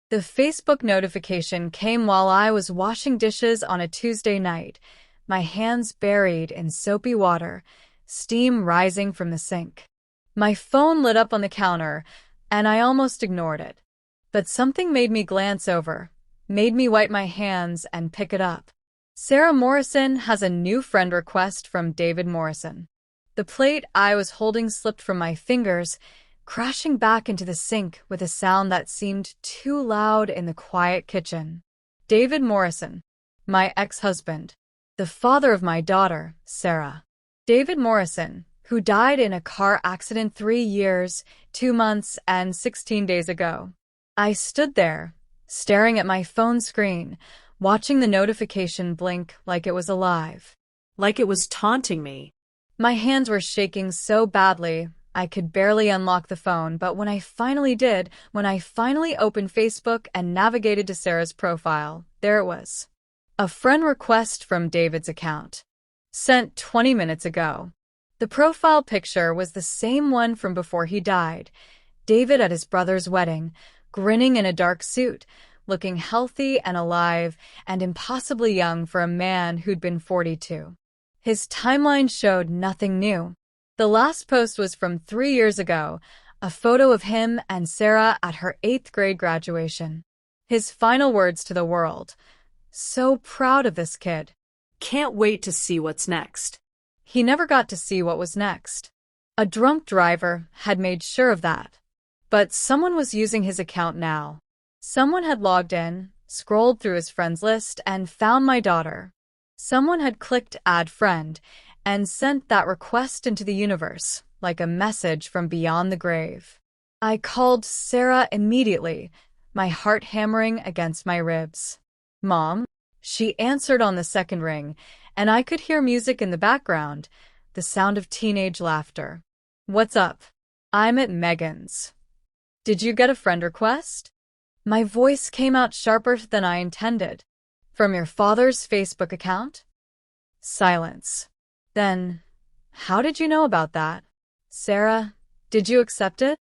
The Facebook notification came while I was washing dishes on a Tuesday night, my hands buried in soapy water, steam rising from the sink. My phone lit up on the counter, and I almost ignored it. But something made me glance over, made me wipe my hands and pick it up. Sarah Morrison has a new friend request from David Morrison. The plate I was holding slipped from my fingers, crashing back into the sink with a sound that seemed too loud in the quiet kitchen. David Morrison, my ex-husband, the father of my daughter, Sarah. David Morrison, who died in a car accident 3 years, 2 months, and 16 days ago. I stood there, staring at my phone screen, watching the notification blink like it was alive. Like it was taunting me. My hands were shaking so badly, I could barely unlock the phone, but when I finally did, when I finally opened Facebook and navigated to Sarah's profile, there it was. A friend request from David's account. Sent 20 minutes ago. The profile picture was the same one from before he died. David at his brother's wedding, grinning in a dark suit, looking healthy and alive and impossibly young for a man who'd been 42. His timeline showed nothing new. The last post was from 3 years ago, a photo of him and Sarah at her 8th grade graduation. His final words to the world. So proud of this kid. Can't wait to see what's next. He never got to see what was next. A drunk driver had made sure of that. But someone was using his account now. Someone had logged in, scrolled through his friends list, and found my daughter. Someone had clicked Add Friend and sent that request into the universe, like a message from beyond the grave. I called Sarah immediately, my heart hammering against my ribs. Mom? She answered on the second ring, and I could hear music in the background, the sound of teenage laughter. What's up? I'm at Megan's. Did you get a friend request? My voice came out sharper than I intended. From your father's Facebook account? Silence. Then, how did you know about that? Sarah, did you accept it?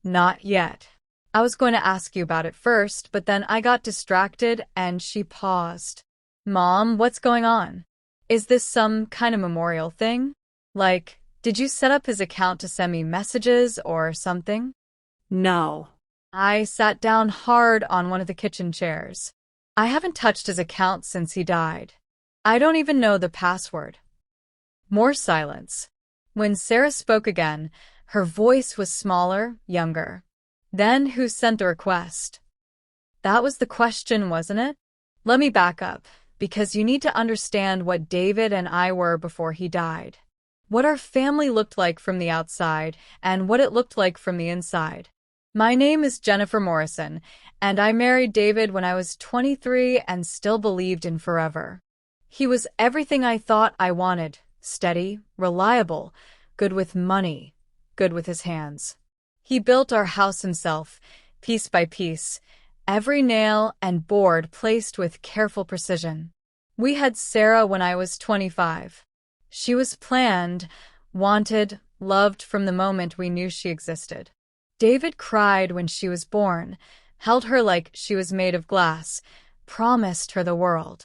Not yet. I was going to ask you about it first, but then I got distracted and she paused. Mom, what's going on? Is this some kind of memorial thing? Like, did you set up his account to send me messages or something? No. I sat down hard on one of the kitchen chairs. I haven't touched his account since he died. I don't even know the password. More silence. When Sarah spoke again, her voice was smaller, younger. Then who sent the request? That was the question, wasn't it? Let me back up, because you need to understand what David and I were before he died. What our family looked like from the outside and what it looked like from the inside. My name is Jennifer Morrison, and I married David when I was 23 and still believed in forever. He was everything I thought I wanted. Steady, reliable, good with money, good with his hands. He built our house himself, piece by piece, every nail and board placed with careful precision. We had Sarah when I was 25. She was planned, wanted, loved from the moment we knew she existed. David cried when she was born, held her like she was made of glass, promised her the world.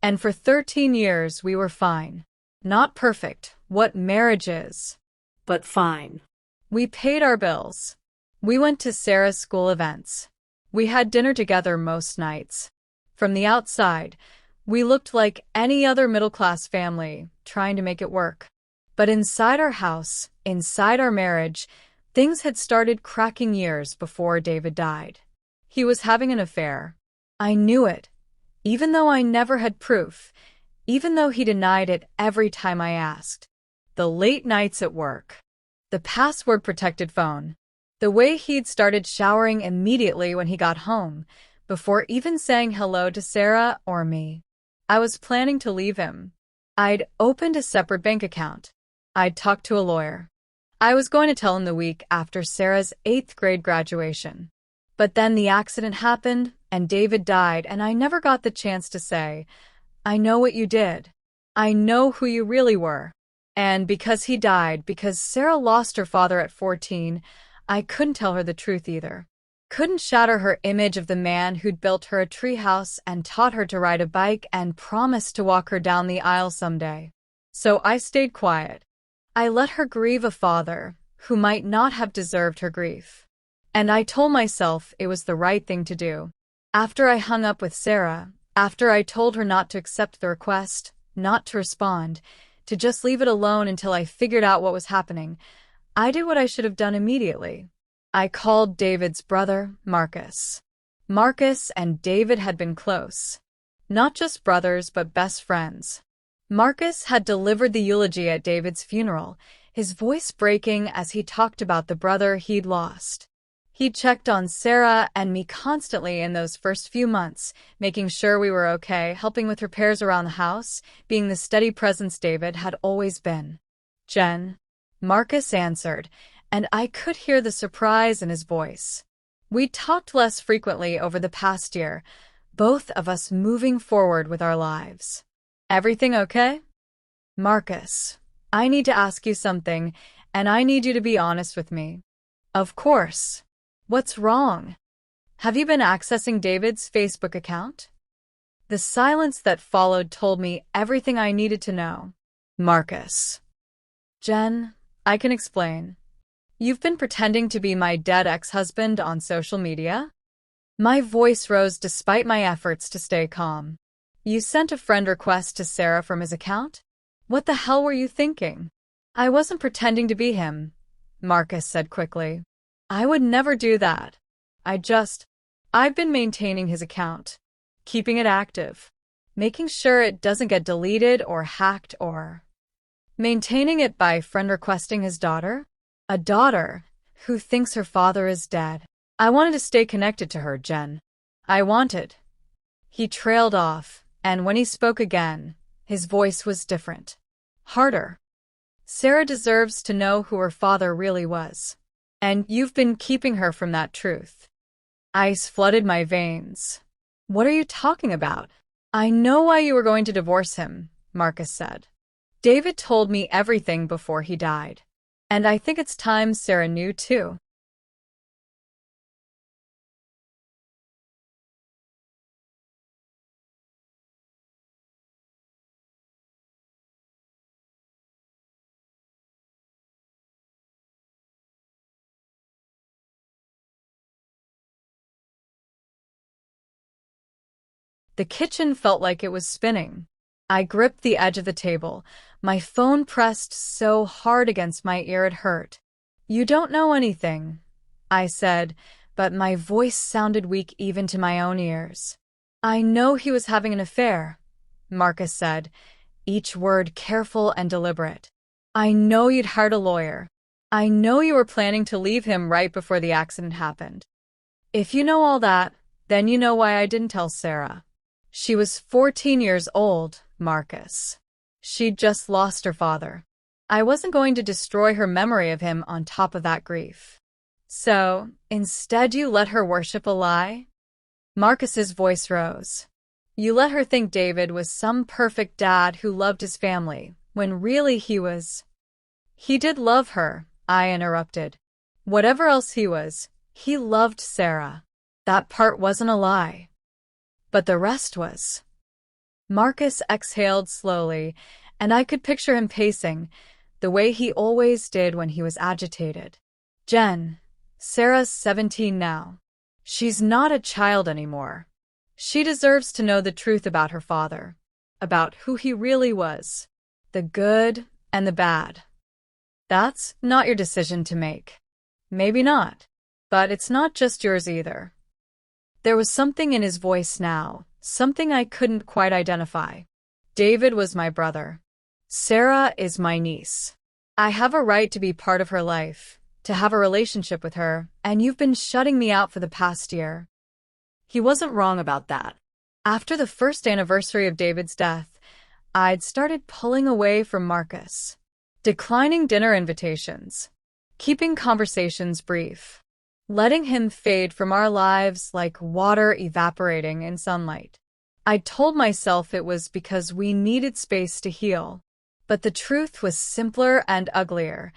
And for 13 years we were fine. Not perfect, what marriage is. But fine. We paid our bills. We went to Sarah's school events. We had dinner together most nights. From the outside, we looked like any other middle-class family, trying to make it work. But inside our house, inside our marriage, things had started cracking years before David died. He was having an affair. I knew it, even though I never had proof, even though he denied it every time I asked. The late nights at work. The password-protected phone. The way he'd started showering immediately when he got home, before even saying hello to Sarah or me. I was planning to leave him. I'd opened a separate bank account. I'd talked to a lawyer. I was going to tell him the week after Sarah's 8th grade graduation. But then the accident happened, and David died, and I never got the chance to say, I know what you did. I know who you really were. And because he died, because Sarah lost her father at 14, I couldn't tell her the truth either. Couldn't shatter her image of the man who'd built her a treehouse and taught her to ride a bike and promised to walk her down the aisle someday. So I stayed quiet. I let her grieve a father who might not have deserved her grief. And I told myself it was the right thing to do. After I hung up with Sarah, after I told her not to accept the request, not to respond, to just leave it alone until I figured out what was happening, I did what I should have done immediately. I called David's brother, Marcus. Marcus and David had been close. Not just brothers, but best friends. Marcus had delivered the eulogy at David's funeral, his voice breaking as he talked about the brother he'd lost. He checked on Sarah and me constantly in those first few months, making sure we were okay, helping with repairs around the house, being the steady presence David had always been. "Jen," Marcus answered, and I could hear the surprise in his voice. We talked less frequently over the past year, both of us moving forward with our lives. "Everything okay?" "Marcus, I need to ask you something, and I need you to be honest with me." "Of course. What's wrong? Have you been accessing David's Facebook account?" The silence that followed told me everything I needed to know. "Marcus." "Jen, I can explain. You've been pretending to be my dead ex-husband on social media?" My voice rose despite my efforts to stay calm. "You sent a friend request to Sarah from his account? What the hell were you thinking?" "I wasn't pretending to be him," Marcus said quickly. "I would never do that. I've been maintaining his account, keeping it active, making sure it doesn't get deleted or hacked or maintaining it by friend requesting his daughter. A daughter who thinks her father is dead. I wanted to stay connected to her, Jen. I wanted." He trailed off, and when he spoke again, his voice was different. Harder. "Sarah deserves to know who her father really was. And you've been keeping her from that truth." Ice flooded my veins. "What are you talking about?" "I know why you were going to divorce him," Marcus said. "David told me everything before he died. And I think it's time Sarah knew too." The kitchen felt like it was spinning. I gripped the edge of the table, my phone pressed so hard against my ear it hurt. "You don't know anything," I said, but my voice sounded weak even to my own ears. "I know he was having an affair," Marcus said, each word careful and deliberate. "I know you'd hired a lawyer. I know you were planning to leave him right before the accident happened. If you know all that, then you know why I didn't tell Sarah. She was 14 years old, Marcus. She'd just lost her father. I wasn't going to destroy her memory of him on top of that grief. So, instead you let her worship a lie?" Marcus's voice rose. "You let her think David was some perfect dad who loved his family, when really He did love her," I interrupted. "Whatever else he was, he loved Sarah. That part wasn't a lie. But the rest was." Marcus exhaled slowly, and I could picture him pacing, the way he always did when he was agitated. "Jen, Sarah's 17 now. She's not a child anymore. She deserves to know the truth about her father, about who he really was, the good and the bad. That's not your decision to make. Maybe not, but it's not just yours either." There was something in his voice now, something I couldn't quite identify. "David was my brother. Sarah is my niece. I have a right to be part of her life, to have a relationship with her, and you've been shutting me out for the past year." He wasn't wrong about that. After the first anniversary of David's death, I'd started pulling away from Marcus, declining dinner invitations, keeping conversations brief, letting him fade from our lives like water evaporating in sunlight. I told myself it was because we needed space to heal. But the truth was simpler and uglier.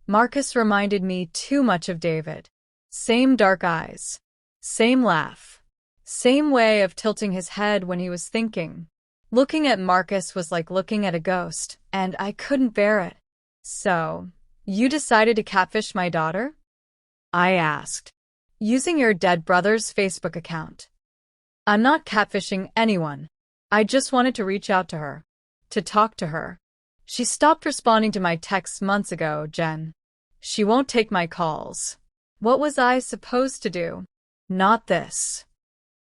Marcus reminded me too much of David. Same dark eyes, Same laugh. Same way of tilting his head when he was thinking. Looking at Marcus was like looking at a ghost, and I couldn't bear it. So, you decided to catfish my daughter? I asked. Using your dead brother's Facebook account. I'm not catfishing anyone. I just wanted to reach out to her. To talk to her. She stopped responding to my texts months ago, Jen. She won't take my calls. What was I supposed to do? Not this.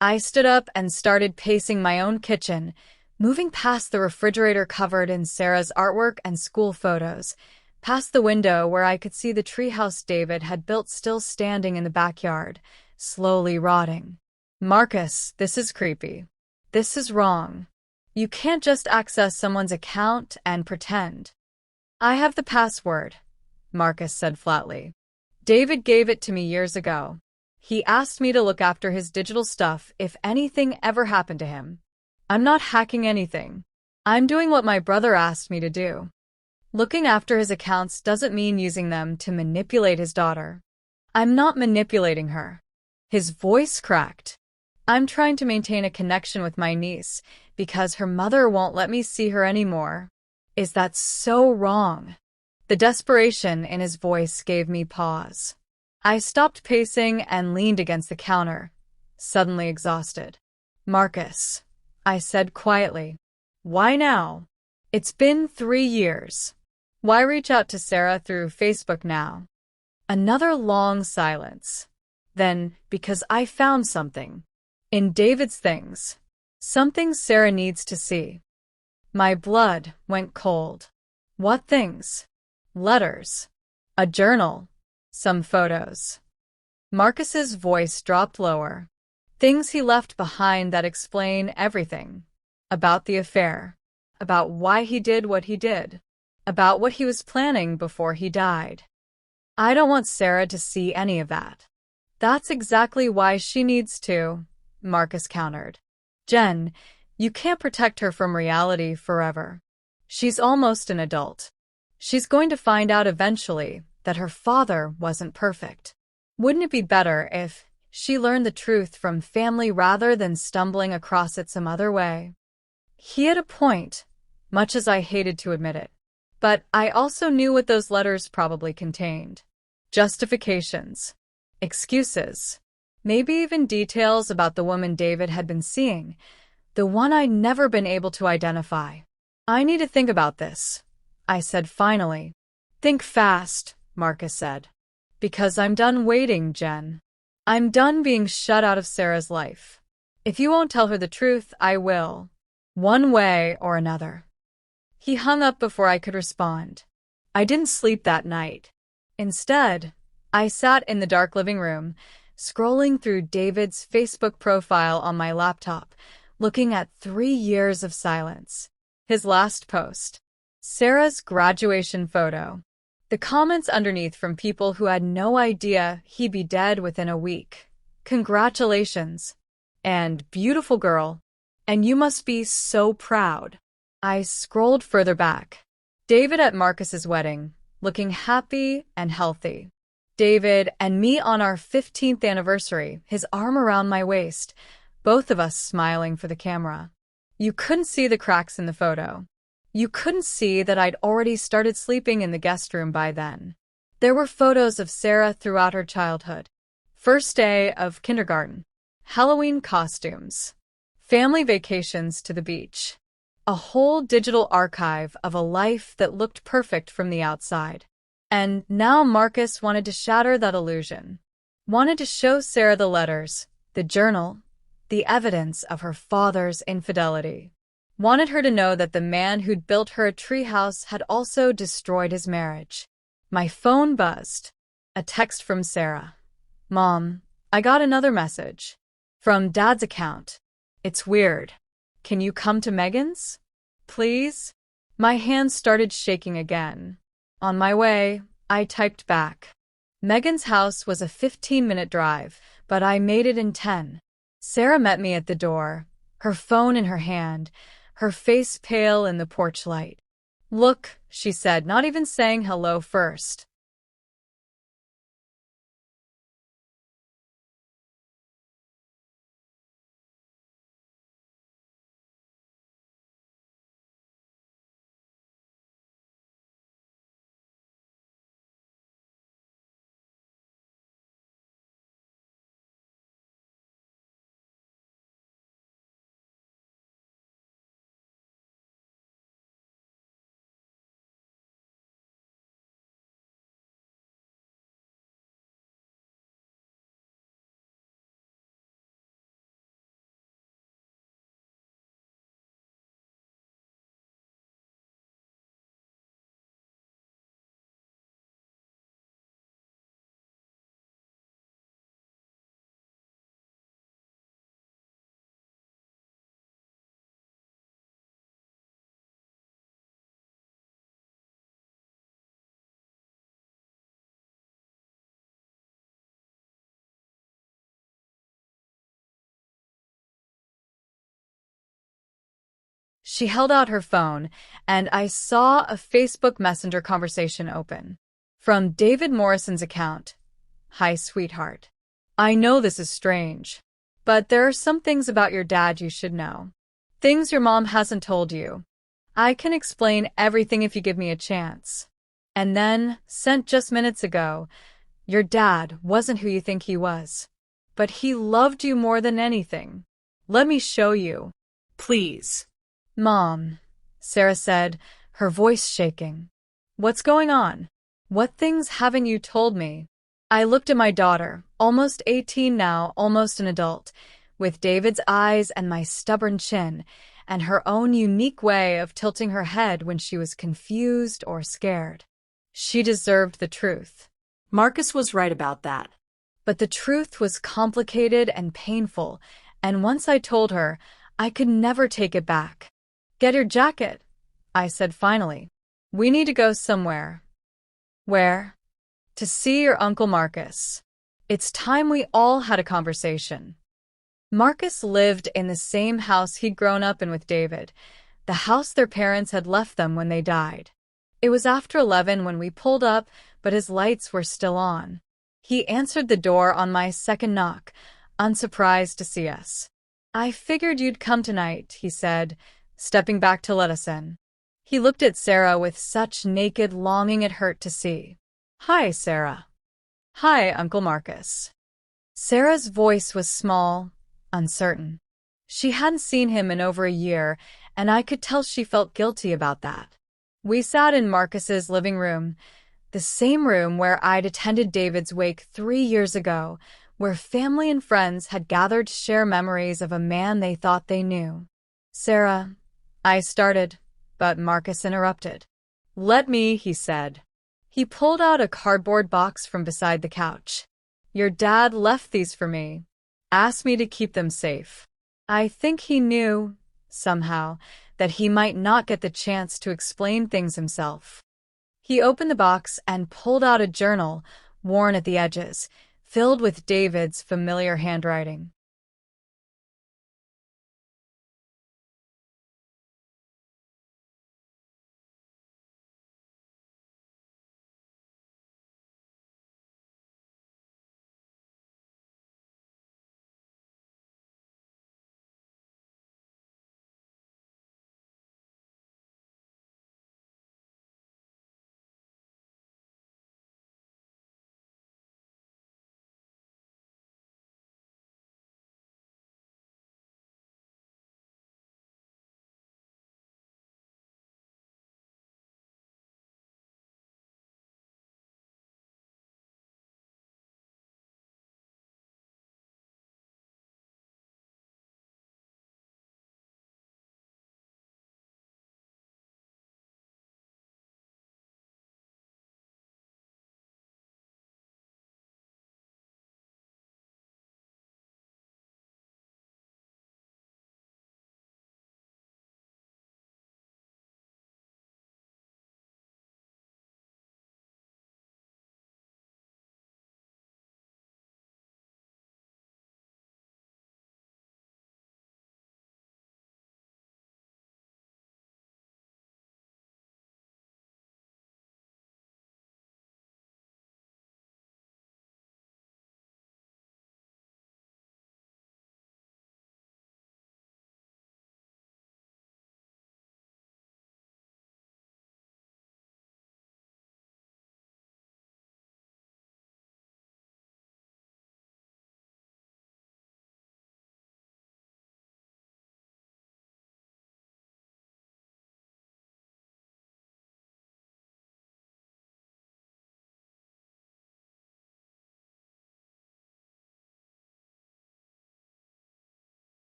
I stood up and started pacing my own kitchen, moving past the refrigerator covered in Sarah's artwork and school photos, past the window where I could see the treehouse David had built still standing in the backyard, slowly rotting. Marcus, this is creepy. This is wrong. You can't just access someone's account and pretend. I have the password, Marcus said flatly. David gave it to me years ago. He asked me to look after his digital stuff if anything ever happened to him. I'm not hacking anything. I'm doing what my brother asked me to do. Looking after his accounts doesn't mean using them to manipulate his daughter. I'm not manipulating her. His voice cracked. I'm trying to maintain a connection with my niece because her mother won't let me see her anymore. Is that so wrong? The desperation in his voice gave me pause. I stopped pacing and leaned against the counter, suddenly exhausted. Marcus, I said quietly. Why now? It's been 3 years. Why reach out to Sarah through Facebook now? Another long silence. Then, because I found something. In David's things. Something Sarah needs to see. My blood went cold. What things? Letters. A journal. Some photos. Marcus's voice dropped lower. Things he left behind that explain everything. About the affair. About why he did what he did. About what he was planning before he died. I don't want Sarah to see any of that. That's exactly why she needs to, Marcus countered. Jen, you can't protect her from reality forever. She's almost an adult. She's going to find out eventually that her father wasn't perfect. Wouldn't it be better if she learned the truth from family rather than stumbling across it some other way? He had a point, much as I hated to admit it. But I also knew what those letters probably contained. Justifications. Excuses. Maybe even details about the woman David had been seeing, the one I'd never been able to identify. I need to think about this, I said finally. Think fast, Marcus said. Because I'm done waiting, Jen. I'm done being shut out of Sarah's life. If you won't tell her the truth, I will. One way or another. He hung up before I could respond. I didn't sleep that night. Instead, I sat in the dark living room, scrolling through David's Facebook profile on my laptop, looking at 3 years of silence. His last post. Sarah's graduation photo. The comments underneath from people who had no idea he'd be dead within a week. Congratulations. And beautiful girl. And you must be so proud. I scrolled further back. David at Marcus's wedding, looking happy and healthy. David and me on our 15th anniversary, his arm around my waist, both of us smiling for the camera. You couldn't see the cracks in the photo. You couldn't see that I'd already started sleeping in the guest room by then. There were photos of Sarah throughout her childhood. First day of kindergarten. Halloween costumes. Family vacations to the beach. A whole digital archive of a life that looked perfect from the outside. And now Marcus wanted to shatter that illusion. Wanted to show Sarah the letters, the journal, the evidence of her father's infidelity. Wanted her to know that the man who'd built her a treehouse had also destroyed his marriage. My phone buzzed. A text from Sarah. Mom, I got another message. From Dad's account. It's weird. Can you come to Megan's? Please? My hands started shaking again. On my way, I typed back. Megan's house was a 15-minute drive, but I made it in 10. Sarah met me at the door, her phone in her hand, her face pale in the porch light. Look, she said, not even saying hello first. She held out her phone, and I saw a Facebook Messenger conversation open. From David Morrison's account. Hi, sweetheart. I know this is strange, but there are some things about your dad you should know. Things your mom hasn't told you. I can explain everything if you give me a chance. And then, sent just minutes ago, your dad wasn't who you think he was. But he loved you more than anything. Let me show you. Please. Mom, Sarah said, her voice shaking. What's going on? What things haven't you told me? I looked at my daughter, almost 18 now, almost an adult, with David's eyes and my stubborn chin, and her own unique way of tilting her head when she was confused or scared. She deserved the truth. Marcus was right about that. But the truth was complicated and painful, and once I told her, I could never take it back. Get your jacket, I said finally. We need to go somewhere. Where? To see your Uncle Marcus. It's time we all had a conversation. Marcus lived in the same house he'd grown up in with David, the house their parents had left them when they died. It was after 11 when we pulled up, but his lights were still on. He answered the door on my second knock, unsurprised to see us. I figured you'd come tonight, he said, stepping back to let us in. He looked at Sarah with such naked longing it hurt to see. Hi, Sarah. Hi, Uncle Marcus. Sarah's voice was small, uncertain. She hadn't seen him in over a year, and I could tell she felt guilty about that. We sat in Marcus's living room, the same room where I'd attended David's wake 3 years ago, where family and friends had gathered to share memories of a man they thought they knew. Sarah, I started, but Marcus interrupted. Let me, he said. He pulled out a cardboard box from beside the couch. Your dad left these for me. Asked me to keep them safe. I think he knew, somehow, that he might not get the chance to explain things himself. He opened the box and pulled out a journal, worn at the edges, filled with David's familiar handwriting.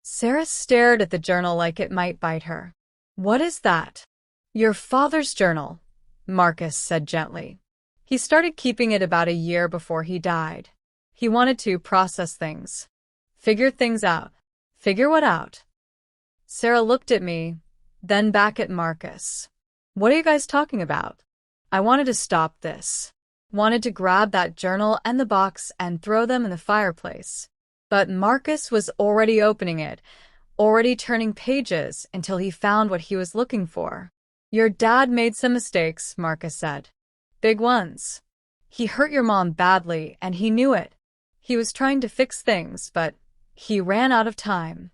Sarah stared at the journal like it might bite her. What is that? Your father's journal, Marcus said gently. He started keeping it about a year before he died. He wanted to process things. Figure things out. Figure what out? Sarah looked at me, then back at Marcus. What are you guys talking about? I wanted to stop this. Wanted to grab that journal and the box and throw them in the fireplace. But Marcus was already opening it, already turning pages until he found what he was looking for. Your dad made some mistakes, Marcus said. Big ones. He hurt your mom badly, and he knew it. He was trying to fix things, but he ran out of time.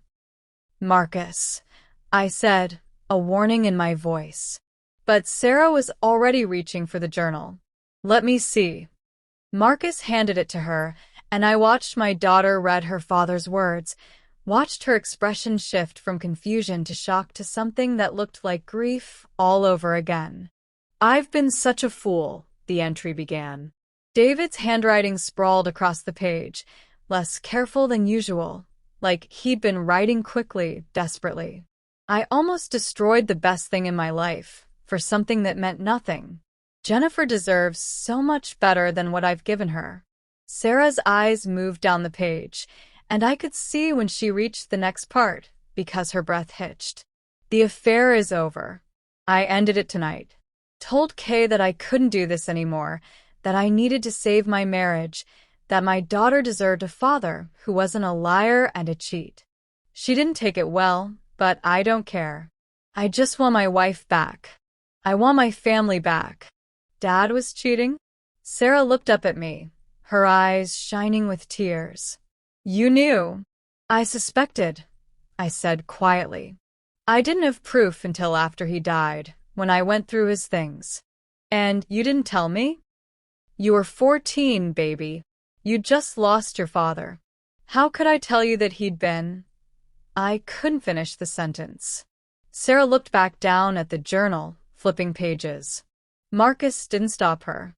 Marcus, I said, a warning in my voice. But Sarah was already reaching for the journal. Let me see. Marcus handed it to her, and I watched my daughter read her father's words, watched her expression shift from confusion to shock to something that looked like grief all over again. I've been such a fool, the entry began. David's handwriting sprawled across the page, less careful than usual, like he'd been writing quickly, desperately. I almost destroyed the best thing in my life, for something that meant nothing. Jennifer deserves so much better than what I've given her. Sarah's eyes moved down the page, and I could see when she reached the next part, because her breath hitched. The affair is over. I ended it tonight. Told Kay that I couldn't do this anymore, that I needed to save my marriage, that my daughter deserved a father who wasn't a liar and a cheat. She didn't take it well, but I don't care. I just want my wife back. I want my family back. Dad was cheating? Sarah looked up at me, her eyes shining with tears. You knew. I suspected, I said quietly. I didn't have proof until after he died, when I went through his things. And you didn't tell me? You were 14, baby. You just lost your father. How could I tell you that he'd been? I couldn't finish the sentence. Sarah looked back down at the journal, flipping pages. Marcus didn't stop her.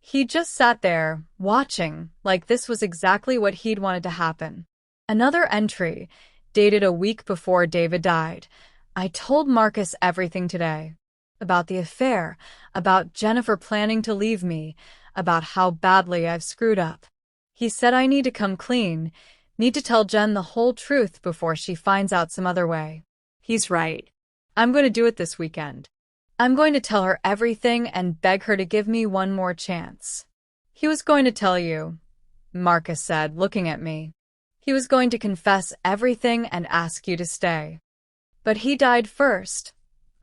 He just sat there, watching, like this was exactly what he'd wanted to happen. Another entry, dated a week before David died. I told Marcus everything today. About the affair, about Jennifer planning to leave me, about how badly I've screwed up. He said I need to come clean, need to tell Jen the whole truth before she finds out some other way. He's right. I'm going to do it this weekend. I'm going to tell her everything and beg her to give me one more chance. He was going to tell you, Marcus said, looking at me. He was going to confess everything and ask you to stay. But he died first,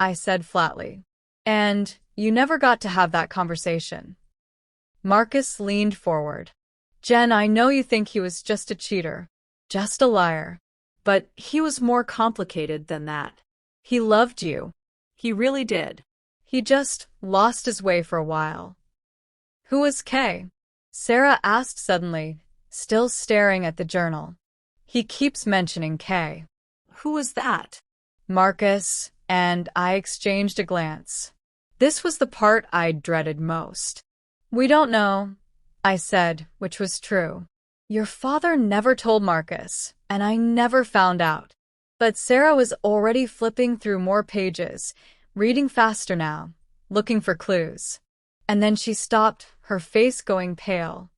I said flatly. And you never got to have that conversation. Marcus leaned forward. Jen, I know you think he was just a cheater, just a liar. But he was more complicated than that. He loved you. He really did. He just lost his way for a while. Who was Kay? Sarah asked suddenly, still staring at the journal. He keeps mentioning Kay. Who was that? Marcus and I exchanged a glance. This was the part I dreaded most. We don't know, I said, which was true. Your father never told Marcus, and I never found out. But Sarah was already flipping through more pages, reading faster now, looking for clues. And then she stopped, her face going pale.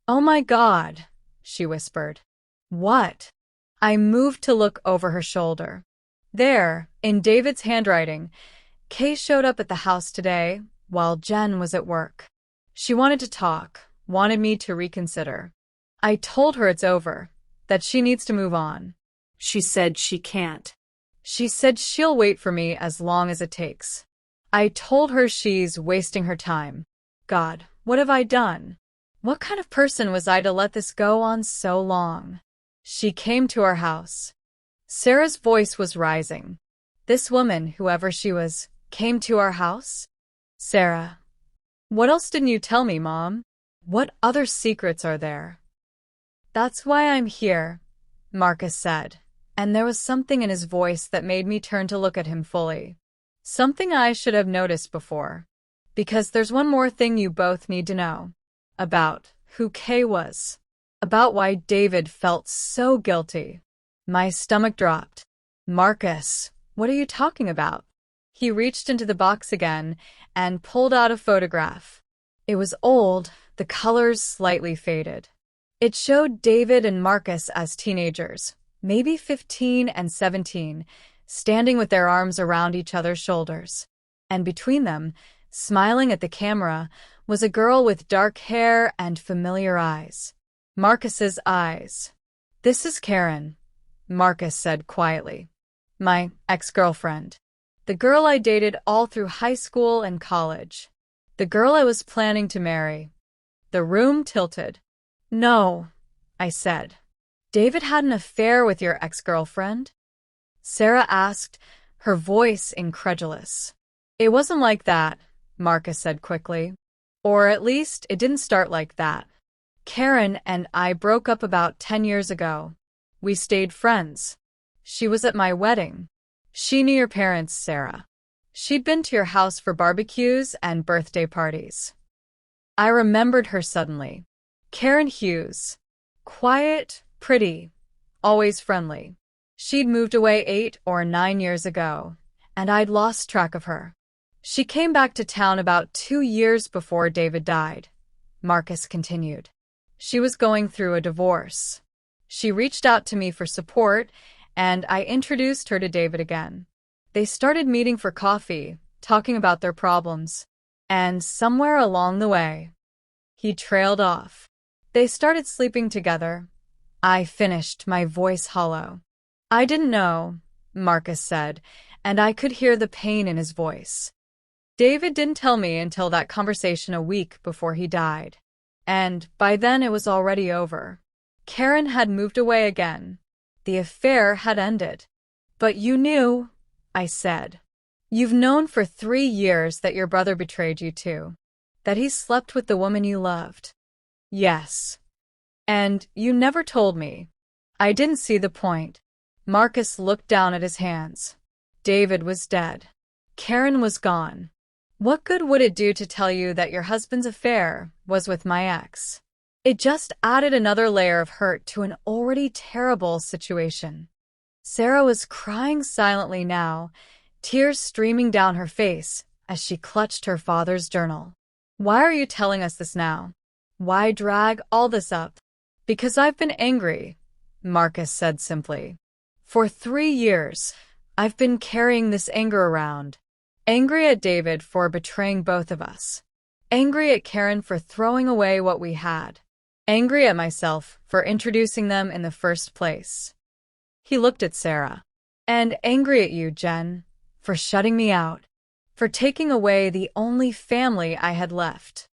Oh my God, she whispered. What? I moved to look over her shoulder. There, in David's handwriting, Kay showed up at the house today while Jen was at work. She wanted to talk, wanted me to reconsider. I told her it's over, that she needs to move on. She said she can't. She said she'll wait for me as long as it takes. I told her she's wasting her time. God, what have I done? What kind of person was I to let this go on so long? She came to our house. Sarah's voice was rising. This woman, whoever she was, came to our house? Sarah. What else didn't you tell me, Mom? What other secrets are there? That's why I'm here, Marcus said, and there was something in his voice that made me turn to look at him fully. Something I should have noticed before. Because there's one more thing you both need to know. About who Kay was. About why David felt so guilty. My stomach dropped. Marcus, what are you talking about? He reached into the box again and pulled out a photograph. It was old, the colors slightly faded. It showed David and Marcus as teenagers, maybe 15 and 17, standing with their arms around each other's shoulders. And between them, smiling at the camera, was a girl with dark hair and familiar eyes. Marcus's eyes. "This is Karen," Marcus said quietly. "My ex-girlfriend. The girl I dated all through high school and college. The girl I was planning to marry." The room tilted. "No," I said. "David had an affair with your ex-girlfriend?" Sarah asked, her voice incredulous. "It wasn't like that," Marcus said quickly. "Or at least it didn't start like that. Karen and I broke up about 10 years ago. We stayed friends. She was at my wedding. She knew your parents, Sarah. She'd been to your house for barbecues and birthday parties." I remembered her suddenly. Karen Hughes. Quiet, pretty, always friendly. She'd moved away 8 or 9 years ago, and I'd lost track of her. She came back to town about 2 years before David died, Marcus continued. She was going through a divorce. She reached out to me for support, and I introduced her to David again. They started meeting for coffee, talking about their problems. And somewhere along the way, he trailed off. They started sleeping together. I finished, my voice hollow. "I didn't know," Marcus said, and I could hear the pain in his voice. "David didn't tell me until that conversation a week before he died. And by then it was already over. Karen had moved away again. The affair had ended." "But you knew," I said. "You've known for 3 years that your brother betrayed you too. That he slept with the woman you loved." "Yes. And you never told me." I didn't see the point. Marcus looked down at his hands. David was dead. Karen was gone. What good would it do to tell you that your husband's affair was with my ex? It just added another layer of hurt to an already terrible situation. Sarah was crying silently now, tears streaming down her face as she clutched her father's journal. "Why are you telling us this now? Why drag all this up?" "Because I've been angry," Marcus said simply. "For 3 years, I've been carrying this anger around. Angry at David for betraying both of us. Angry at Karen for throwing away what we had. Angry at myself for introducing them in the first place." He looked at Sarah. "And angry at you, Jen, for shutting me out, for taking away the only family I had left."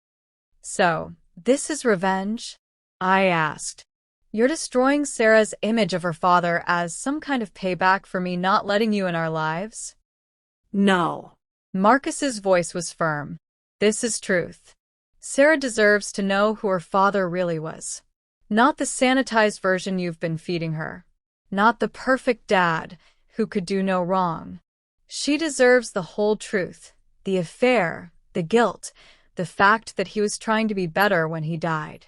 "So, this is revenge?" I asked. "You're destroying Sarah's image of her father as some kind of payback for me not letting you in our lives?" No. Marcus's voice was firm. "This is truth. Sarah deserves to know who her father really was. Not the sanitized version you've been feeding her. Not the perfect dad who could do no wrong. She deserves the whole truth, the affair, the guilt, the fact that he was trying to be better when he died."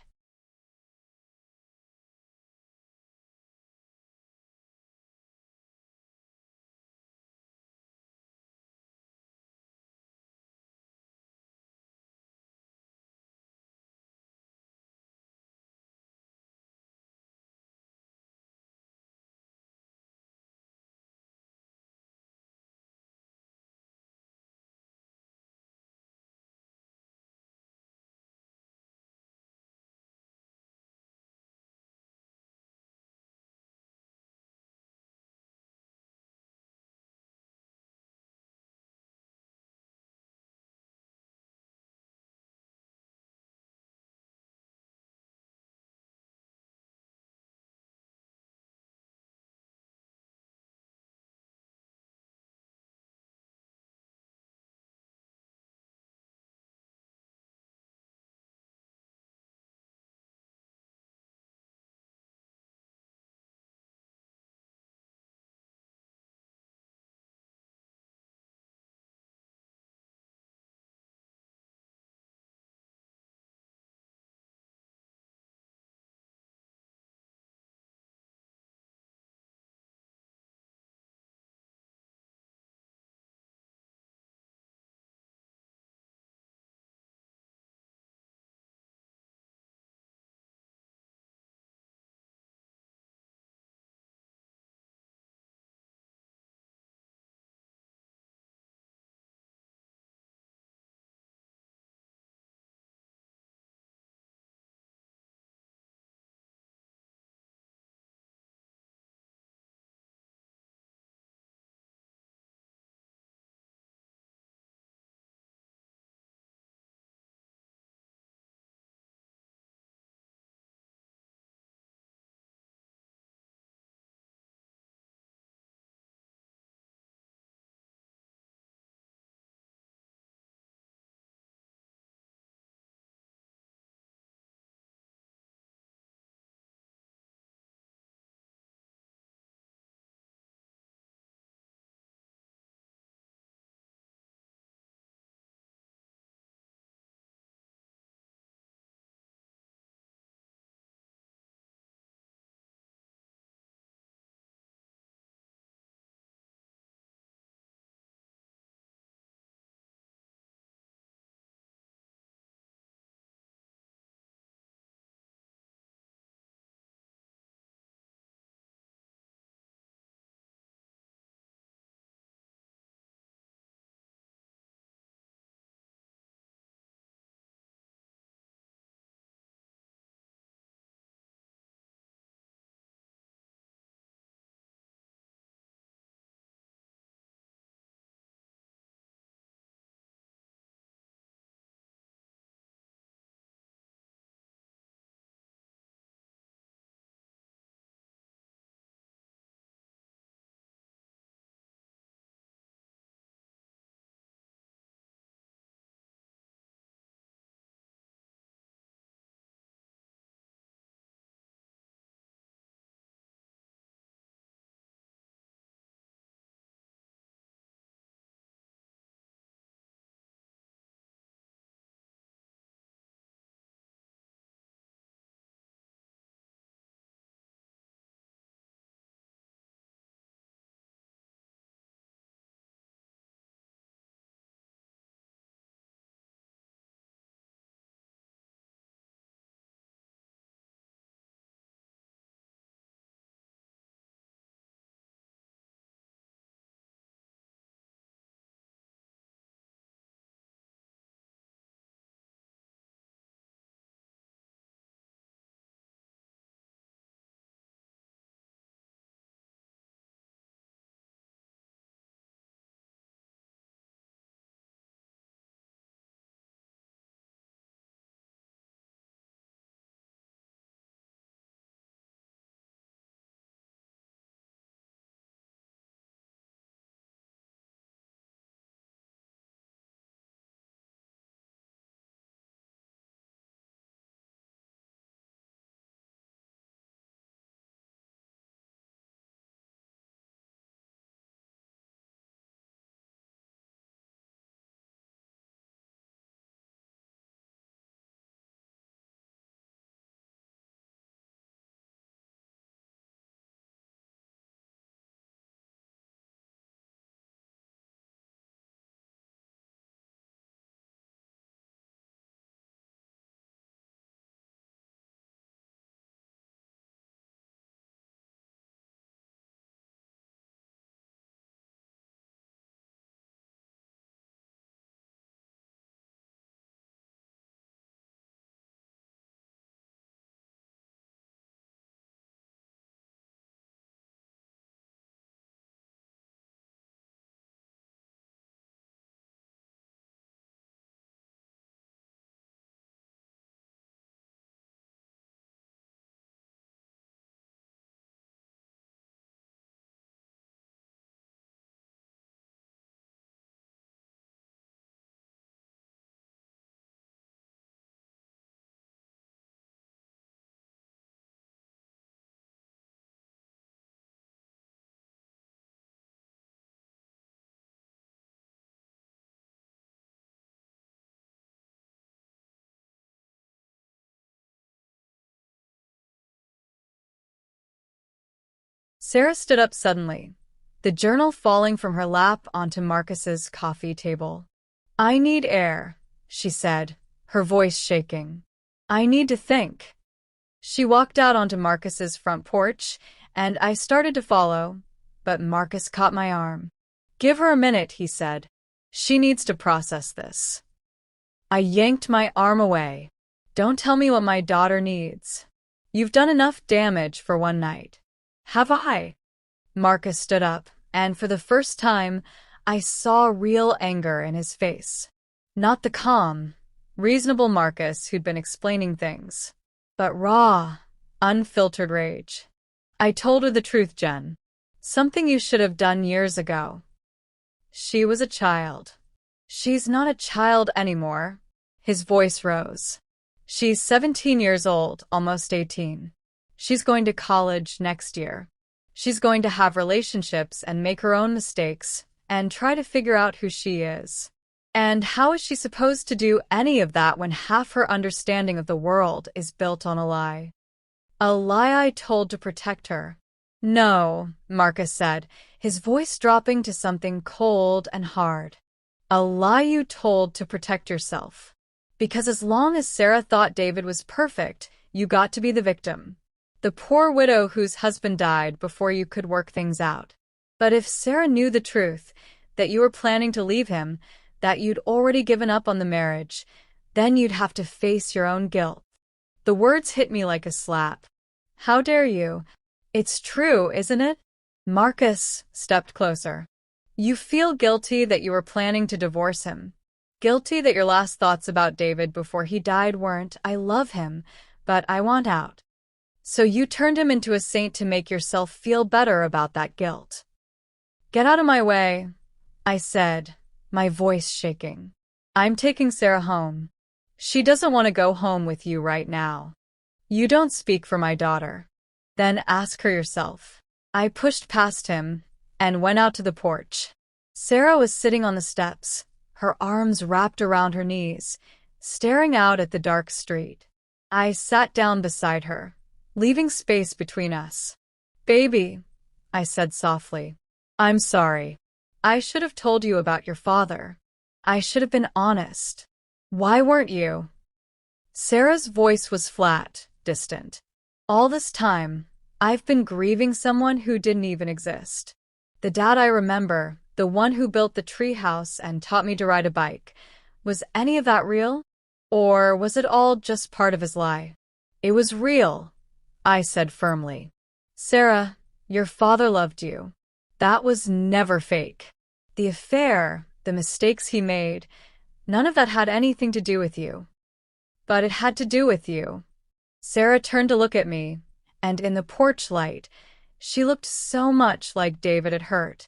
Sarah stood up suddenly, the journal falling from her lap onto Marcus's coffee table. I need air, she said, her voice shaking. I need to think. She walked out onto Marcus's front porch, and I started to follow, but Marcus caught my arm. Give her a minute, he said. She needs to process this. I yanked my arm away. Don't tell me what my daughter needs. You've done enough damage for one night. Have I? Marcus stood up, and for the first time, I saw real anger in his face. Not the calm, reasonable Marcus who'd been explaining things, but raw, unfiltered rage. I told her the truth, Jen. Something you should have done years ago. She was a child. She's not a child anymore. His voice rose. She's 17 years old, almost 18. She's going to college next year. She's going to have relationships and make her own mistakes and try to figure out who she is. And how is she supposed to do any of that when half her understanding of the world is built on a lie? A lie I told to protect her. No, Marcus said, his voice dropping to something cold and hard. A lie you told to protect yourself. Because as long as Sarah thought David was perfect, you got to be the victim. The poor widow whose husband died before you could work things out. But if Sarah knew the truth, that you were planning to leave him, that you'd already given up on the marriage, then you'd have to face your own guilt. The words hit me like a slap. How dare you? It's true, isn't it? Marcus stepped closer. You feel guilty that you were planning to divorce him. Guilty that your last thoughts about David before he died weren't, I love him, but I want out. So you turned him into a saint to make yourself feel better about that guilt. Get out of my way, I said, my voice shaking. I'm taking Sarah home. She doesn't want to go home with you right now. You don't speak for my daughter. Then ask her yourself. I pushed past him and went out to the porch. Sarah was sitting on the steps, her arms wrapped around her knees, staring out at the dark street. I sat down beside her, leaving space between us. Baby, I said softly, I'm sorry. I should have told you about your father. I should have been honest. Why weren't you? Sarah's voice was flat, distant. All this time, I've been grieving someone who didn't even exist. The dad I remember, the one who built the treehouse and taught me to ride a bike. Was any of that real? Or was it all just part of his lie? It was real, I said firmly. Sarah, your father loved you. That was never fake. The affair, the mistakes he made, none of that had anything to do with you. But it had to do with you. Sarah turned to look at me, and in the porch light, she looked so much like David had hurt.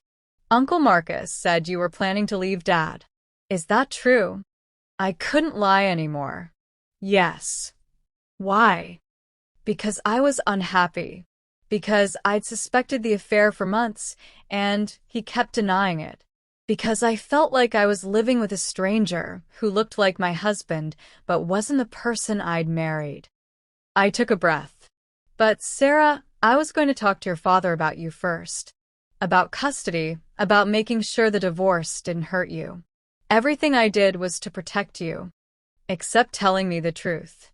Uncle Marcus said you were planning to leave Dad. Is that true? I couldn't lie anymore. Yes. Why? Because I was unhappy. Because I'd suspected the affair for months, and he kept denying it. Because I felt like I was living with a stranger who looked like my husband but wasn't the person I'd married. I took a breath. But Sarah, I was going to talk to your father about you first. About custody, about making sure the divorce didn't hurt you. Everything I did was to protect you. Except telling me the truth.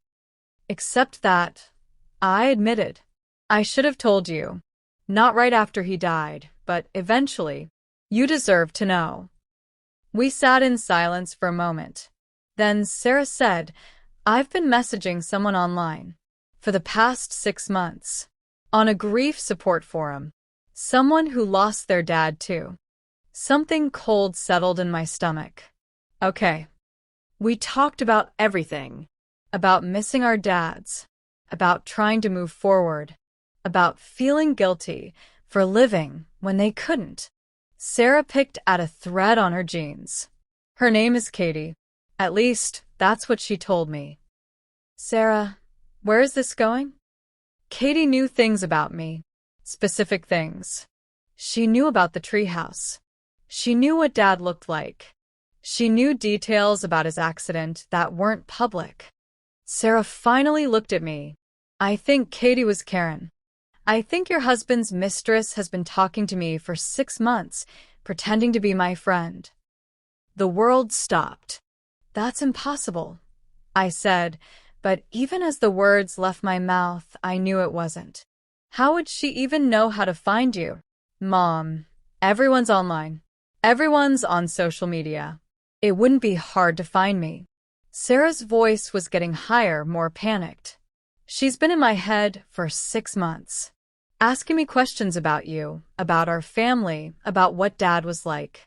Except that, I admitted. I should have told you. Not right after he died, but eventually. You deserve to know. We sat in silence for a moment. Then Sarah said, I've been messaging someone online. For the past 6 months. On a grief support forum. Someone who lost their dad too. Something cold settled in my stomach. Okay. We talked about everything. About missing our dads. About trying to move forward. About feeling guilty for living when they couldn't. Sarah picked at a thread on her jeans. Her name is Katie. At least, that's what she told me. Sarah, where is this going? Katie knew things about me. Specific things. She knew about the treehouse. She knew what Dad looked like. She knew details about his accident that weren't public. Sarah finally looked at me. I think Katie was Karen. I think your husband's mistress has been talking to me for 6 months, pretending to be my friend. The world stopped. That's impossible, I said, but even as the words left my mouth, I knew it wasn't. How would she even know how to find you? Mom, everyone's online. Everyone's on social media. It wouldn't be hard to find me. Sarah's voice was getting higher, more panicked. She's been in my head for 6 months, asking me questions about you, about our family, about what Dad was like.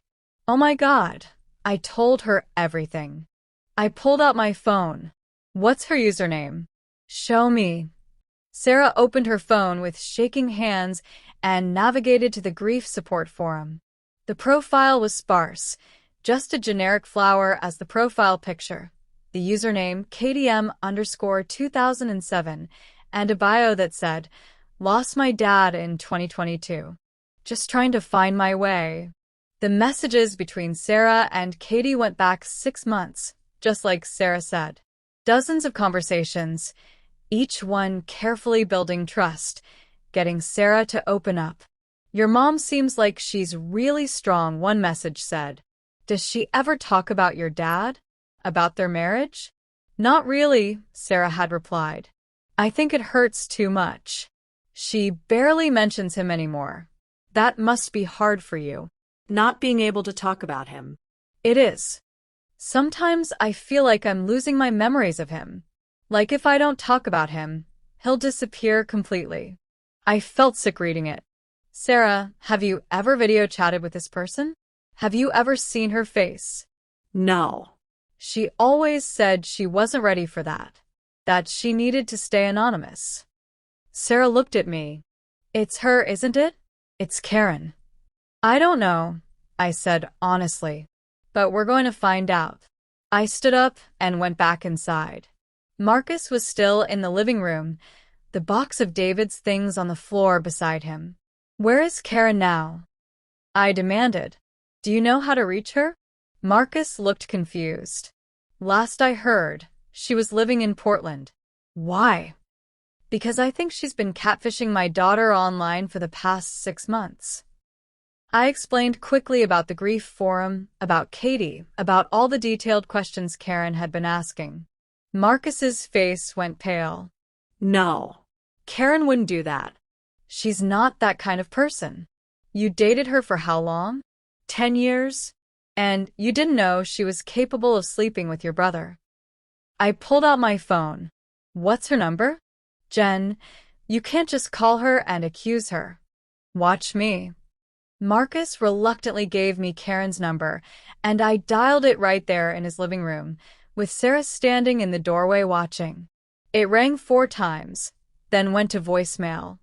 Oh my God, I told her everything. I pulled out my phone. What's her username? Show me. Sarah opened her phone with shaking hands and navigated to the grief support forum. The profile was sparse, just a generic flower as the profile picture, the username KDM_2007, and a bio that said, "Lost my dad in 2022. Just trying to find my way." The messages between Sarah and Katie went back 6 months, just like Sarah said. Dozens of conversations, each one carefully building trust, getting Sarah to open up. Your mom seems like she's really strong, one message said. Does she ever talk about your dad? About their marriage? Not really, Sarah had replied. I think it hurts too much. She barely mentions him anymore. That must be hard for you. Not being able to talk about him. It is. Sometimes I feel like I'm losing my memories of him. Like if I don't talk about him, he'll disappear completely. I felt sick reading it. Sarah, have you ever video chatted with this person? Have you ever seen her face? No. She always said she wasn't ready for that she needed to stay anonymous. Sarah looked at me. It's her, isn't it? It's Karen. I don't know, I said honestly, but we're going to find out. I stood up and went back inside. Marcus was still in the living room, the box of David's things on the floor beside him. Where is Karen now? I demanded. Do you know how to reach her? Marcus looked confused. Last I heard, she was living in Portland. Why? Because I think she's been catfishing my daughter online for the past 6 months. I explained quickly about the grief forum, about Katie, about all the detailed questions Karen had been asking. Marcus's face went pale. No. Karen wouldn't do that. She's not that kind of person. You dated her for how long? 10 years? And you didn't know she was capable of sleeping with your brother. I pulled out my phone. What's her number? Jen, you can't just call her and accuse her. Watch me. Marcus reluctantly gave me Karen's number, and I dialed it right there in his living room, with Sarah standing in the doorway watching. It rang 4 times, then went to voicemail.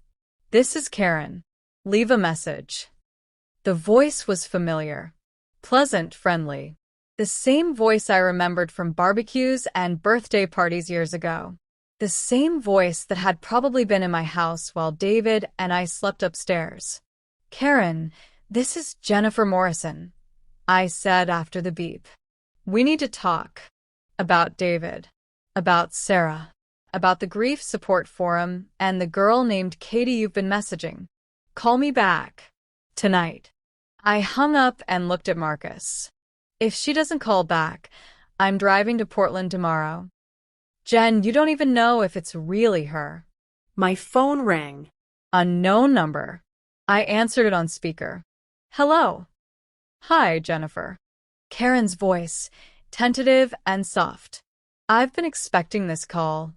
This is Karen. Leave a message. The voice was familiar. Pleasant, friendly. The same voice I remembered from barbecues and birthday parties years ago. The same voice that had probably been in my house while David and I slept upstairs. Karen, this is Jennifer Morrison, I said after the beep. We need to talk. About David. About Sarah. About the grief support forum and the girl named Katie you've been messaging. Call me back. Tonight. I hung up and looked at Marcus. If she doesn't call back, I'm driving to Portland tomorrow. Jen, you don't even know if it's really her. My phone rang. Unknown number. I answered it on speaker. Hello. Hi, Jennifer. Karen's voice, tentative and soft. I've been expecting this call.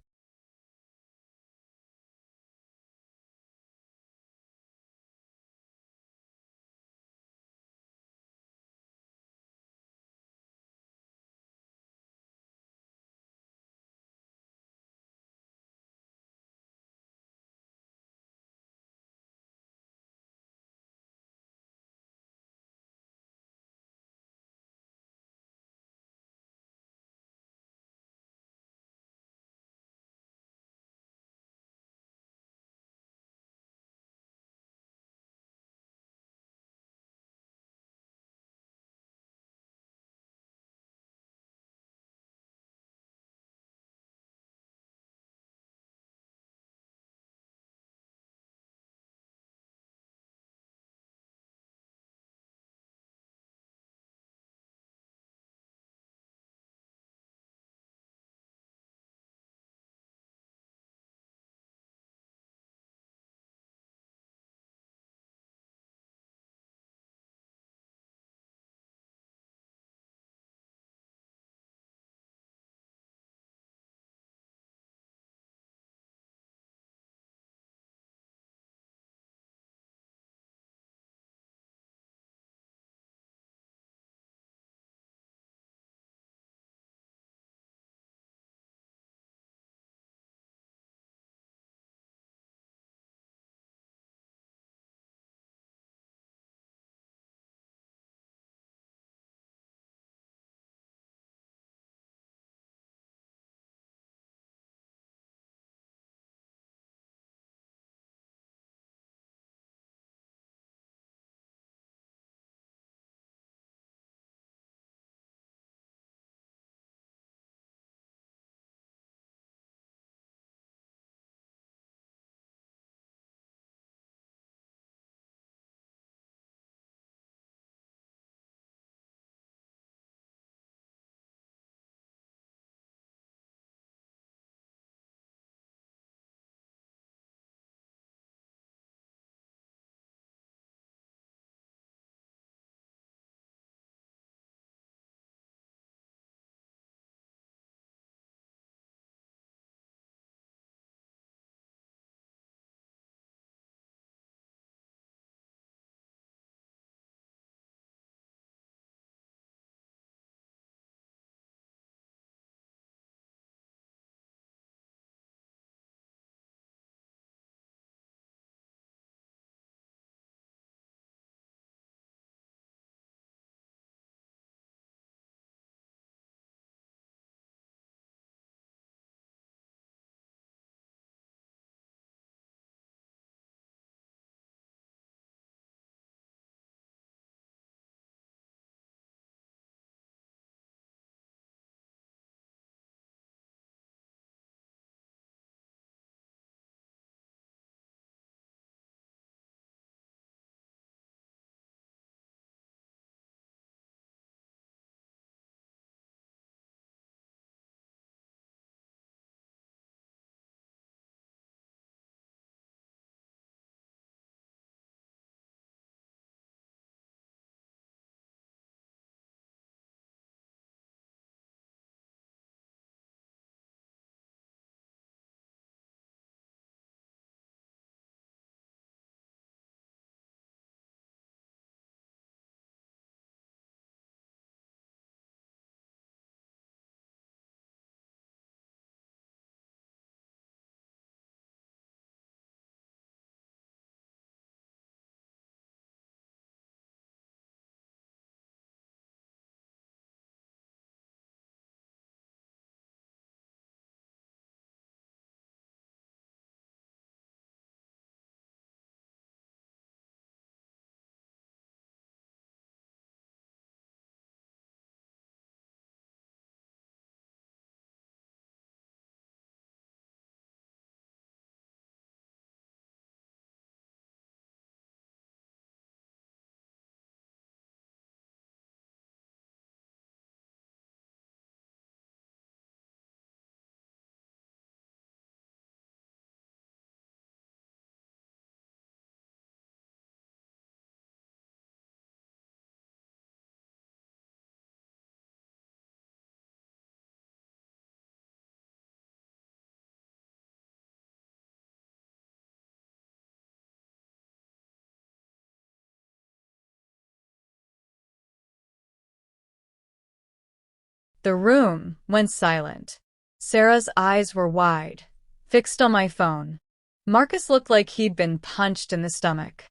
The room went silent. Sarah's eyes were wide, fixed on my phone. Marcus looked like he'd been punched in the stomach.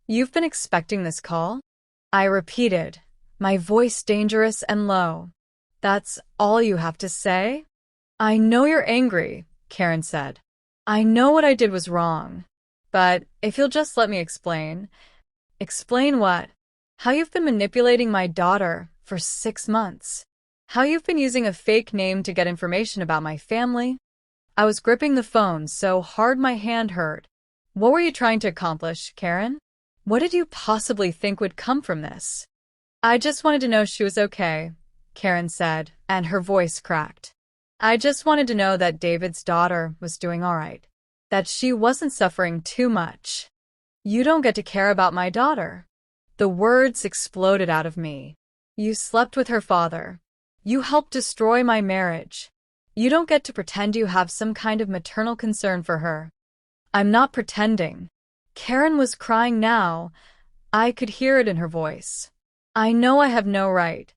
"You've been expecting this call?" I repeated, my voice dangerous and low. "That's all you have to say?" "I know you're angry," Karen said. "I know what I did was wrong. But if you'll just let me explain." "Explain what?" "How you've been manipulating my daughter for 6 months. How you've been using a fake name to get information about my family." I was gripping the phone so hard my hand hurt. "What were you trying to accomplish, Karen? What did you possibly think would come from this?" "I just wanted to know she was okay," Karen said, and her voice cracked. "I just wanted to know that David's daughter was doing all right. That she wasn't suffering too much." "You don't get to care about my daughter." The words exploded out of me. "You slept with her father. You helped destroy my marriage. You don't get to pretend you have some kind of maternal concern for her." "I'm not pretending." Karen was crying now. I could hear it in her voice. "I know I have no right.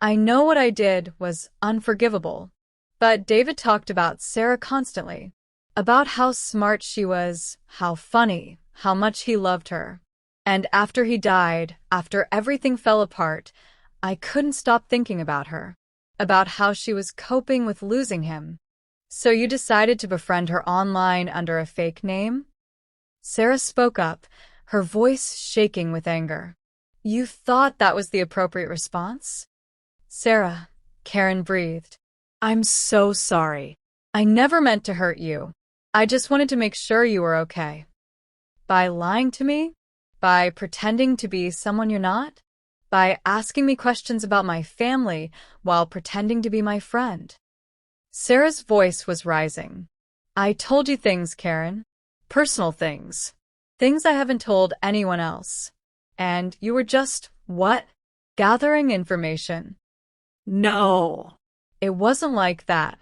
I know what I did was unforgivable. But David talked about Sarah constantly. About how smart she was, how funny, how much he loved her. And after he died, after everything fell apart, I couldn't stop thinking about her. About how she was coping with losing him. So you decided to befriend her online under a fake name?" Sarah spoke up, her voice shaking with anger. "You thought that was the appropriate response?" "Sarah," Karen breathed. "I'm so sorry. I never meant to hurt you. I just wanted to make sure you were okay." "By lying to me? By pretending to be someone you're not? By asking me questions about my family while pretending to be my friend?" Sarah's voice was rising. "I told you things, Karen. Personal things. Things I haven't told anyone else. And you were just, what? Gathering information." "No. It wasn't like that.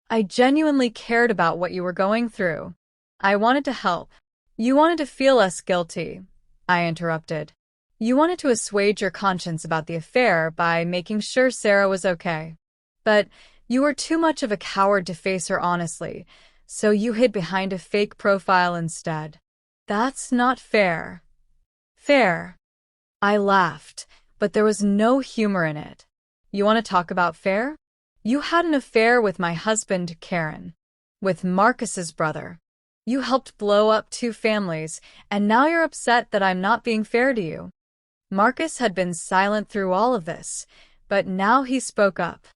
I genuinely cared about what you were going through. I wanted to help." "You wanted to feel less guilty," I interrupted. "You wanted to assuage your conscience about the affair by making sure Sarah was okay. But you were too much of a coward to face her honestly, so you hid behind a fake profile instead. That's not fair." "Fair?" I laughed, but there was no humor in it. "You want to talk about fair? You had an affair with my husband, Karen. With Marcus's brother. You helped blow up 2 families, and now you're upset that I'm not being fair to you." Marcus had been silent through all of this, but now he spoke up.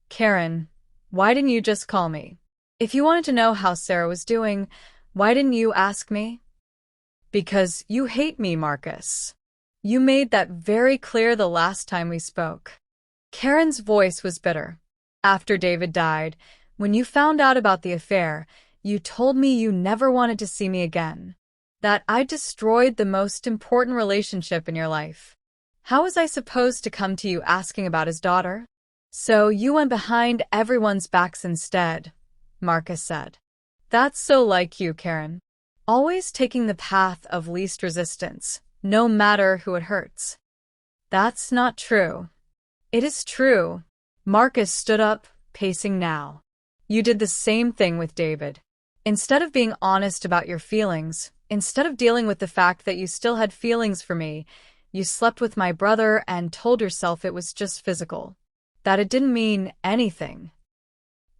"Karen, why didn't you just call me? If you wanted to know how Sarah was doing, why didn't you ask me?" "Because you hate me, Marcus. You made that very clear the last time we spoke." Karen's voice was bitter. "After David died, when you found out about the affair, you told me you never wanted to see me again. That I destroyed the most important relationship in your life. How was I supposed to come to you asking about his daughter?" "So you went behind everyone's backs instead," Marcus said. "That's so like you, Karen. Always taking the path of least resistance, no matter who it hurts." "That's not true." "It is true." Marcus stood up, pacing now. "You did the same thing with David. Instead of being honest about your feelings, instead of dealing with the fact that you still had feelings for me, you slept with my brother and told yourself it was just physical. That it didn't mean anything."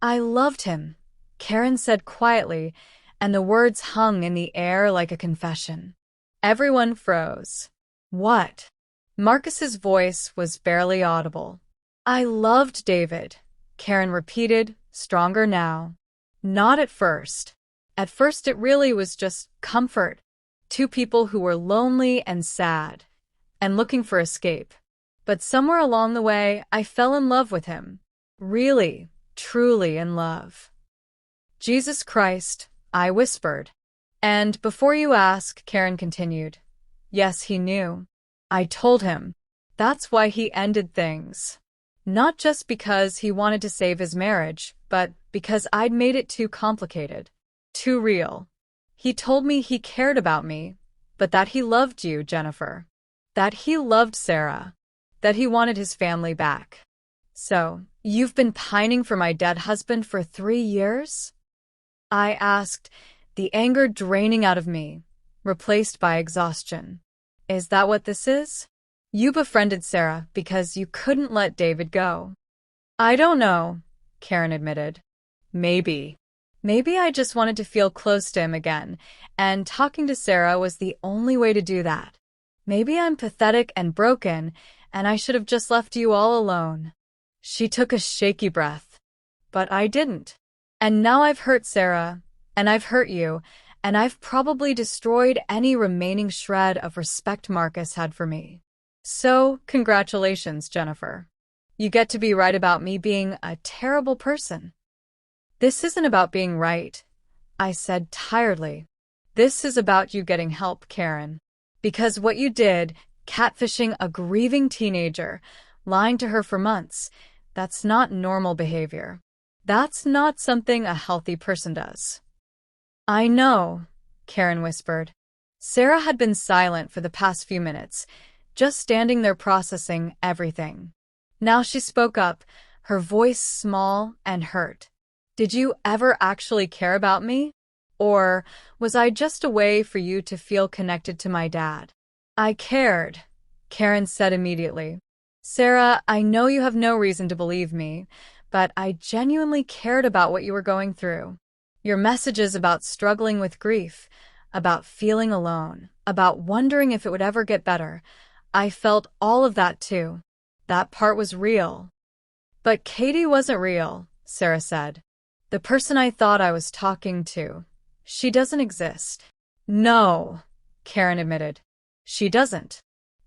"I loved him," Karen said quietly, and the words hung in the air like a confession. Everyone froze. "What?" Marcus's voice was barely audible. "I loved David," Karen repeated, stronger now. "Not at first. At first it really was just comfort. 2 people who were lonely and sad, and looking for escape. But somewhere along the way, I fell in love with him. Really, truly in love." "Jesus Christ," I whispered. "And before you ask," Karen continued, "yes, he knew. I told him. That's why he ended things. Not just because he wanted to save his marriage, but because I'd made it too complicated. Too real. He told me he cared about me, but that he loved you, Jennifer. That he loved Sarah. That he wanted his family back. So, You've been pining for my dead husband for 3 years? I asked, the anger draining out of me, replaced by exhaustion. Is that what this is? You befriended Sarah because you couldn't let David go. I don't know, Karen admitted. Maybe. Maybe I just wanted to feel close to him again, and talking to Sarah was the only way to do that. Maybe I'm pathetic and broken, and I should have just left you all alone. She took a shaky breath. But I didn't. And now I've hurt Sarah, and I've hurt you, and I've probably destroyed any remaining shred of respect Marcus had for me. So, congratulations, Jennifer. You get to be right about me being a terrible person. This isn't about being right, I said tiredly. This is about you getting help, Karen. Because what you did, catfishing a grieving teenager, lying to her for months, that's not normal behavior. That's not something a healthy person does. I know, Karen whispered. Sarah had been silent for the past few minutes, just standing there processing everything. Now she spoke up, her voice small and hurt. Did you ever actually care about me? Or was I just a way for you to feel connected to my dad? I cared, Karen said immediately. Sarah, I know you have no reason to believe me, but I genuinely cared about what you were going through. Your messages about struggling with grief, about feeling alone, about wondering if it would ever get better. I felt all of that too. That part was real. But Katie wasn't real, Sarah said. The person I thought I was talking to. She doesn't exist. No, Karen admitted. She doesn't.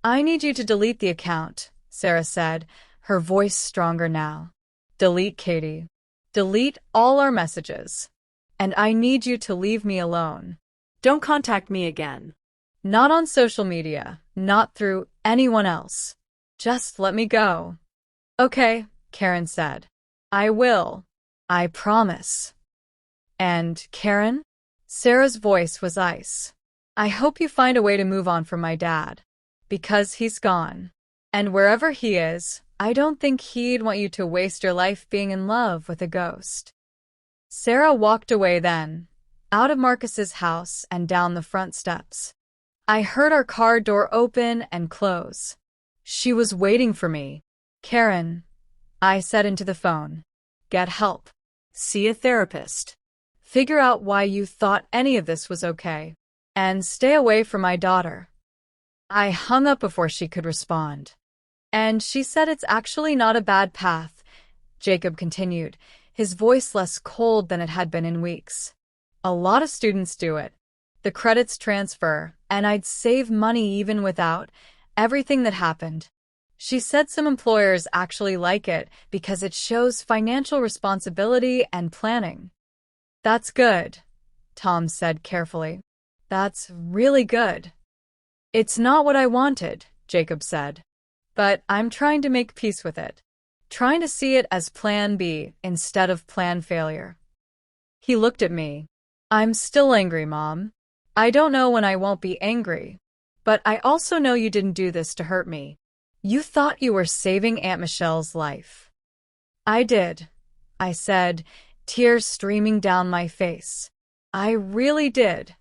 I need you to delete the account, Sarah said, her voice stronger now. Delete, Katie. Delete all our messages. And I need you to leave me alone. Don't contact me again. Not on social media, not through anyone else. Just let me go. Okay, Karen said. I will. I promise. And, Karen? Sarah's voice was ice. I hope you find a way to move on from my dad. Because he's gone. And wherever he is, I don't think he'd want you to waste your life being in love with a ghost. Sarah walked away then, out of Marcus's house and down the front steps. I heard our car door open and close. She was waiting for me. Karen, I said into the phone. Get help. See a therapist. Figure out why you thought any of this was okay. And stay away from my daughter. I hung up before she could respond. And she said it's actually not a bad path, Jacob continued, his voice less cold than it had been in weeks. A lot of students do it. The credits transfer, and I'd save money even without everything that happened. She said some employers actually like it because it shows financial responsibility and planning. That's good, Tom said carefully. That's really good. It's not what I wanted, Jacob said. But I'm trying to make peace with it. Trying to see it as plan B instead of plan failure. He looked at me. I'm still angry, Mom. I don't know when I won't be angry. But I also know you didn't do this to hurt me. You thought you were saving Aunt Michelle's life. I did, I said, tears streaming down my face. I really did.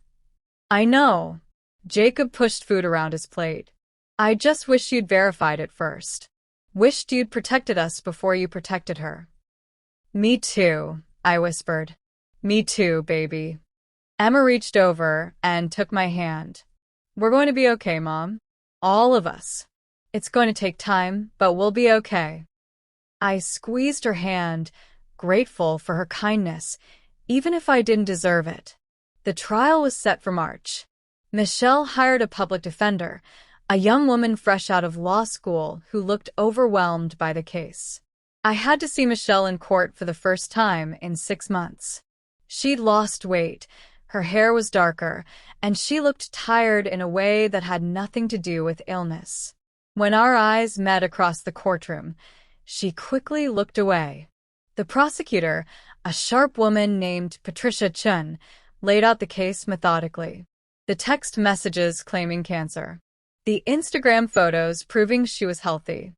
I know. Jacob pushed food around his plate. I just wish you'd verified it first. Wished you'd protected us before you protected her. Me too, I whispered. Me too, baby. Emma reached over and took my hand. We're going to be okay, Mom. All of us. It's going to take time, but we'll be okay. I squeezed her hand, grateful for her kindness, even if I didn't deserve it. The trial was set for March. Michelle hired a public defender, a young woman fresh out of law school who looked overwhelmed by the case. I had to see Michelle in court for the first time in 6 months. She'd lost weight, her hair was darker, and she looked tired in a way that had nothing to do with illness. When our eyes met across the courtroom, she quickly looked away. The prosecutor, a sharp woman named Patricia Chun, laid out the case methodically. The text messages claiming cancer. The Instagram photos proving she was healthy.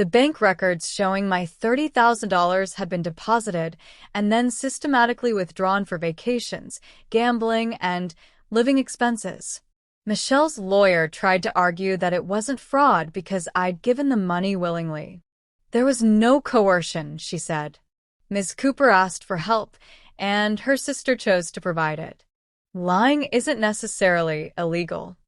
The bank records showing my $30,000 had been deposited and then systematically withdrawn for vacations, gambling, and living expenses. Michelle's lawyer tried to argue that it wasn't fraud because I'd given the money willingly. There was no coercion, she said. Ms. Cooper asked for help, and her sister chose to provide it. Lying isn't necessarily illegal.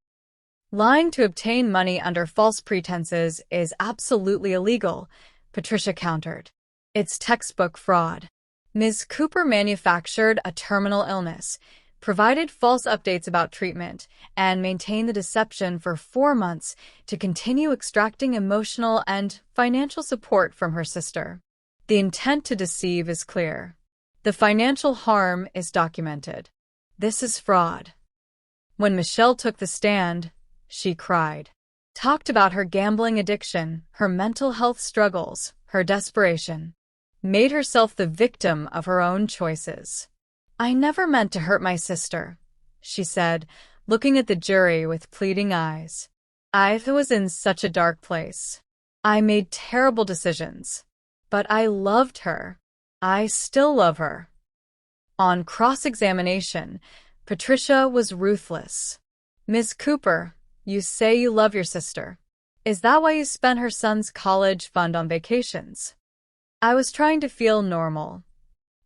Lying to obtain money under false pretenses is absolutely illegal, Patricia countered. It's textbook fraud. Ms. Cooper manufactured a terminal illness, provided false updates about treatment, and maintained the deception for 4 months to continue extracting emotional and financial support from her sister. The intent to deceive is clear. The financial harm is documented. This is fraud. When Michelle took the stand, she cried. Talked about her gambling addiction, her mental health struggles, her desperation. Made herself the victim of her own choices. I never meant to hurt my sister, she said, looking at the jury with pleading eyes. I was in such a dark place. I made terrible decisions. But I loved her. I still love her. On cross-examination, Patricia was ruthless. Ms. Cooper, you say you love your sister. Is that why you spent her son's college fund on vacations? I was trying to feel normal.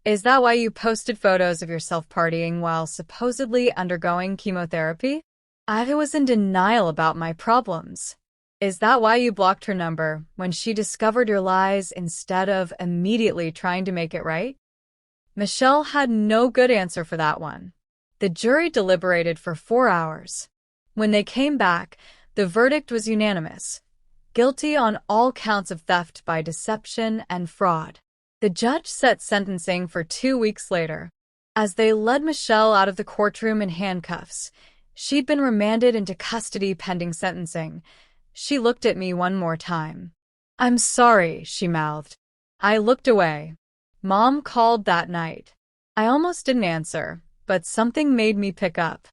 Is that why you posted photos of yourself partying while supposedly undergoing chemotherapy? I was in denial about my problems. Is that why you blocked her number when she discovered your lies instead of immediately trying to make it right? Michelle had no good answer for that one. The jury deliberated for 4 hours. When they came back, the verdict was unanimous. Guilty on all counts of theft by deception and fraud. The judge set sentencing for 2 weeks later. As they led Michelle out of the courtroom in handcuffs, she'd been remanded into custody pending sentencing. She looked at me one more time. I'm sorry, she mouthed. I looked away. Mom called that night. I almost didn't answer, but something made me pick up.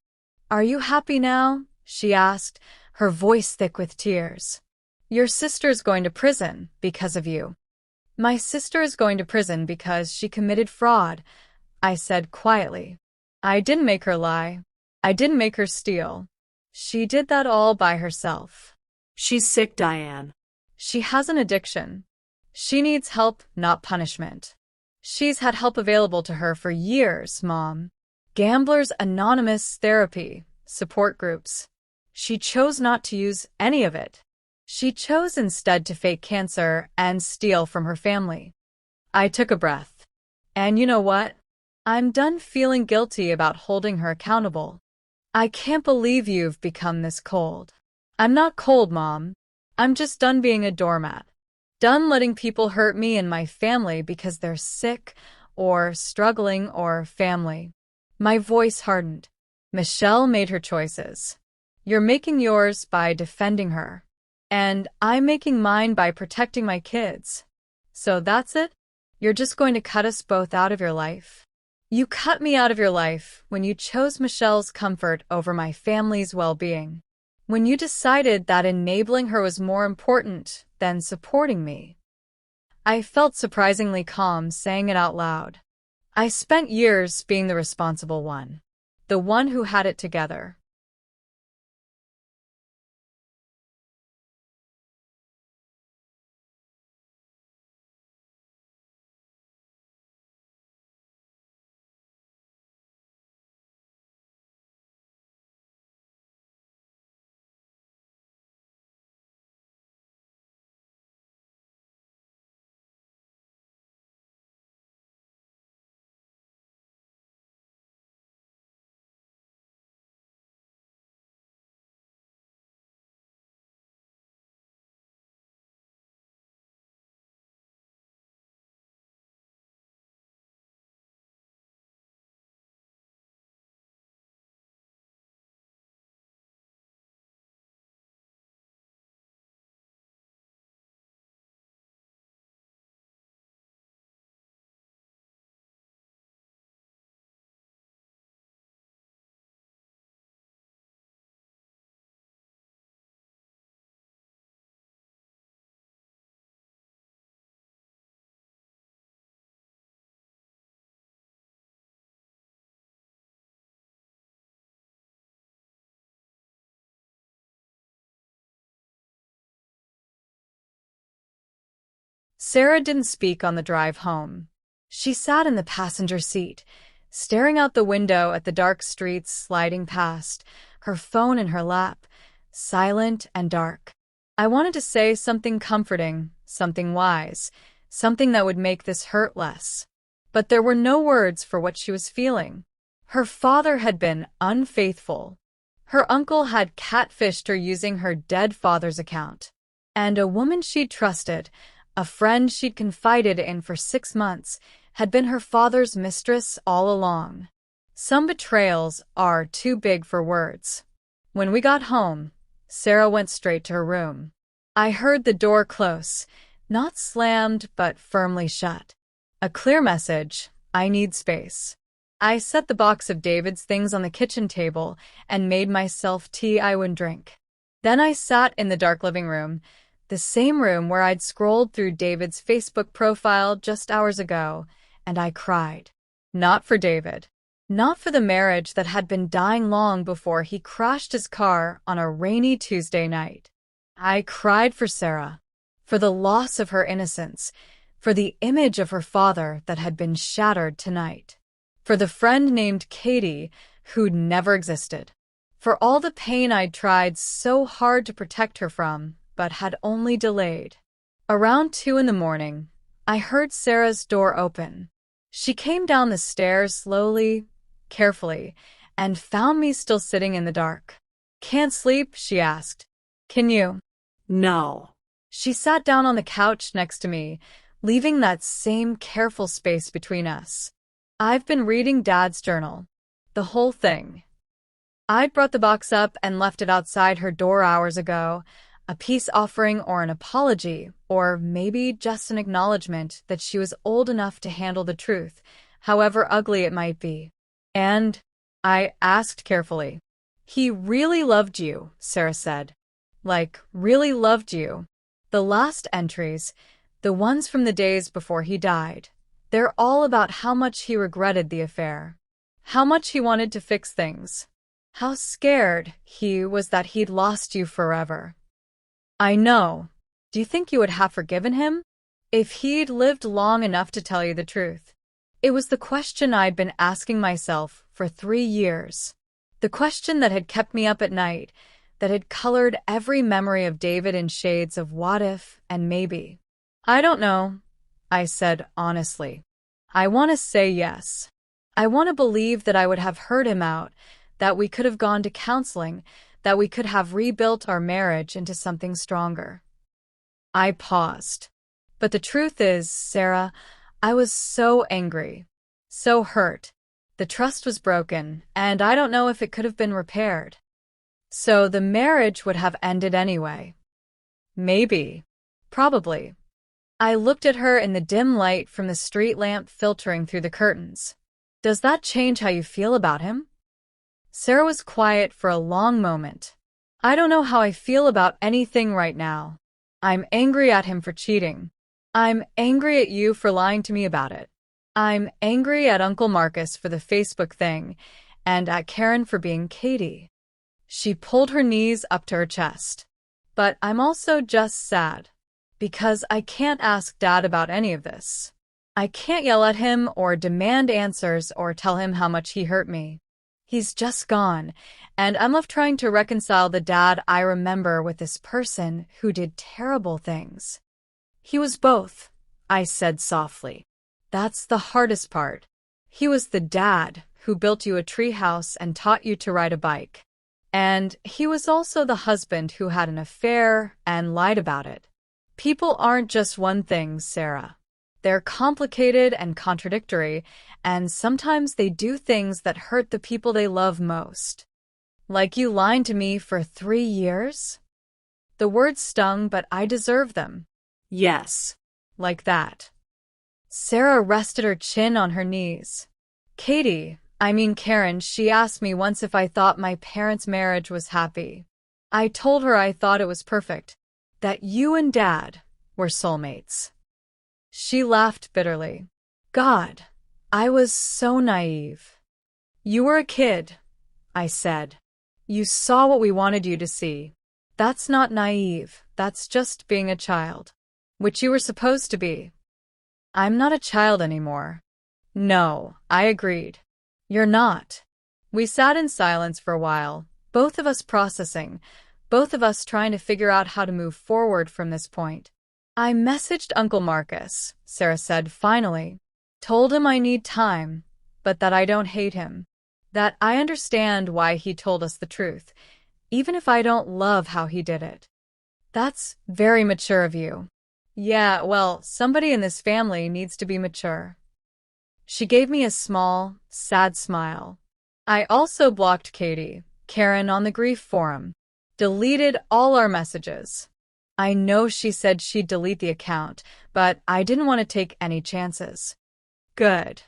Are you happy now? She asked, her voice thick with tears. Your sister's going to prison because of you. My sister is going to prison because she committed fraud, I said quietly. I didn't make her lie. I didn't make her steal. She did that all by herself. She's sick, Diane. She has an addiction. She needs help, not punishment. She's had help available to her for years, Mom. Gamblers Anonymous therapy, support groups. She chose not to use any of it. She chose instead to fake cancer and steal from her family. I took a breath. And you know what? I'm done feeling guilty about holding her accountable. I can't believe you've become this cold. I'm not cold, Mom. I'm just done being a doormat. Done letting people hurt me and my family because they're sick or struggling or family. My voice hardened. Michelle made her choices. You're making yours by defending her. And I'm making mine by protecting my kids. So that's it? You're just going to cut us both out of your life? You cut me out of your life when you chose Michelle's comfort over my family's well-being. When you decided that enabling her was more important than supporting me. I felt surprisingly calm saying it out loud. I spent years being the responsible one. The one who had it together. Sarah didn't speak on the drive home. She sat in the passenger seat, staring out the window at the dark streets sliding past, her phone in her lap, silent and dark. I wanted to say something comforting, something wise, something that would make this hurt less. But there were no words for what she was feeling. Her father had been unfaithful. Her uncle had catfished her using her dead father's account. And a woman she'd trusted, a friend she'd confided in for 6 months, had been her father's mistress all along. Some betrayals are too big for words. When we got home, Sarah went straight to her room. I heard the door close, not slammed but firmly shut. A clear message: I need space. I set the box of David's things on the kitchen table and made myself tea I would drink. Then I sat in the dark living room, the same room where I'd scrolled through David's Facebook profile just hours ago, and I cried. Not for David. Not for the marriage that had been dying long before he crashed his car on a rainy Tuesday night. I cried for Sarah, for the loss of her innocence, for the image of her father that had been shattered tonight, for the friend named Katie who'd never existed, for all the pain I'd tried so hard to protect her from, but had only delayed. Around 2 in the morning, I heard Sarah's door open. She came down the stairs slowly, carefully, and found me still sitting in the dark. "Can't sleep?" she asked. "Can you?" No. She sat down on the couch next to me, leaving that same careful space between us. "I've been reading Dad's journal. The whole thing." I'd brought the box up and left it outside her door hours ago, a peace offering or an apology, or maybe just an acknowledgement that she was old enough to handle the truth, however ugly it might be. "And?" I asked carefully. "He really loved you," Sarah said. "Like, really loved you." The last entries, the ones from the days before he died, they're all about how much he regretted the affair, how much he wanted to fix things, how scared he was that he'd lost you forever. I know. Do you think you would have forgiven him if he'd lived long enough to tell you the truth? It was the question I'd been asking myself for 3 years. The question that had kept me up at night, that had colored every memory of David in shades of what if and maybe. "I don't know," I said honestly. "I want to say yes. I want to believe that I would have heard him out, that we could have gone to counseling, that we could have rebuilt our marriage into something stronger." I paused. But the truth is, Sarah, I was so angry, so hurt. The trust was broken, and I don't know if it could have been repaired. So the marriage would have ended anyway. Maybe. Probably. I looked at her in the dim light from the street lamp filtering through the curtains. "Does that change how you feel about him?" Sarah was quiet for a long moment. "I don't know how I feel about anything right now. I'm angry at him for cheating. I'm angry at you for lying to me about it. I'm angry at Uncle Marcus for the Facebook thing, and at Karen for being Katie." She pulled her knees up to her chest. "But I'm also just sad. Because I can't ask Dad about any of this. I can't yell at him or demand answers or tell him how much he hurt me. He's just gone, and I'm left trying to reconcile the Dad I remember with this person who did terrible things." "He was both," I said softly. "That's the hardest part. He was the dad who built you a treehouse and taught you to ride a bike. And he was also the husband who had an affair and lied about it. People aren't just one thing, Sarah. They're complicated and contradictory, and sometimes they do things that hurt the people they love most." "Like you lying to me for 3 years?" The words stung, but I deserved them. Yes. Like that. Sarah rested her chin on her knees. Karen, she asked me once if I thought my parents' marriage was happy. I told her I thought it was perfect, that you and Dad were soulmates. She laughed bitterly. "God, I was so naive." "You were a kid," I said. "You saw what we wanted you to see. That's not naive, that's just being a child. which you were supposed to be. I'm not a child anymore. No, I agreed. You're not. We sat in silence for a while, both of us processing, both of us trying to figure out how to move forward from this point. I messaged Uncle Marcus, Sarah said finally. Told him I need time, but that I don't hate him. That I understand why he told us the truth, even if I don't love how he did it. That's very mature of you. Yeah, well, somebody in this family needs to be mature. She gave me a small, sad smile. I also blocked Katie, Karen on the grief forum. Deleted all our messages. I know she said she'd delete the account, but I didn't want to take any chances. Good.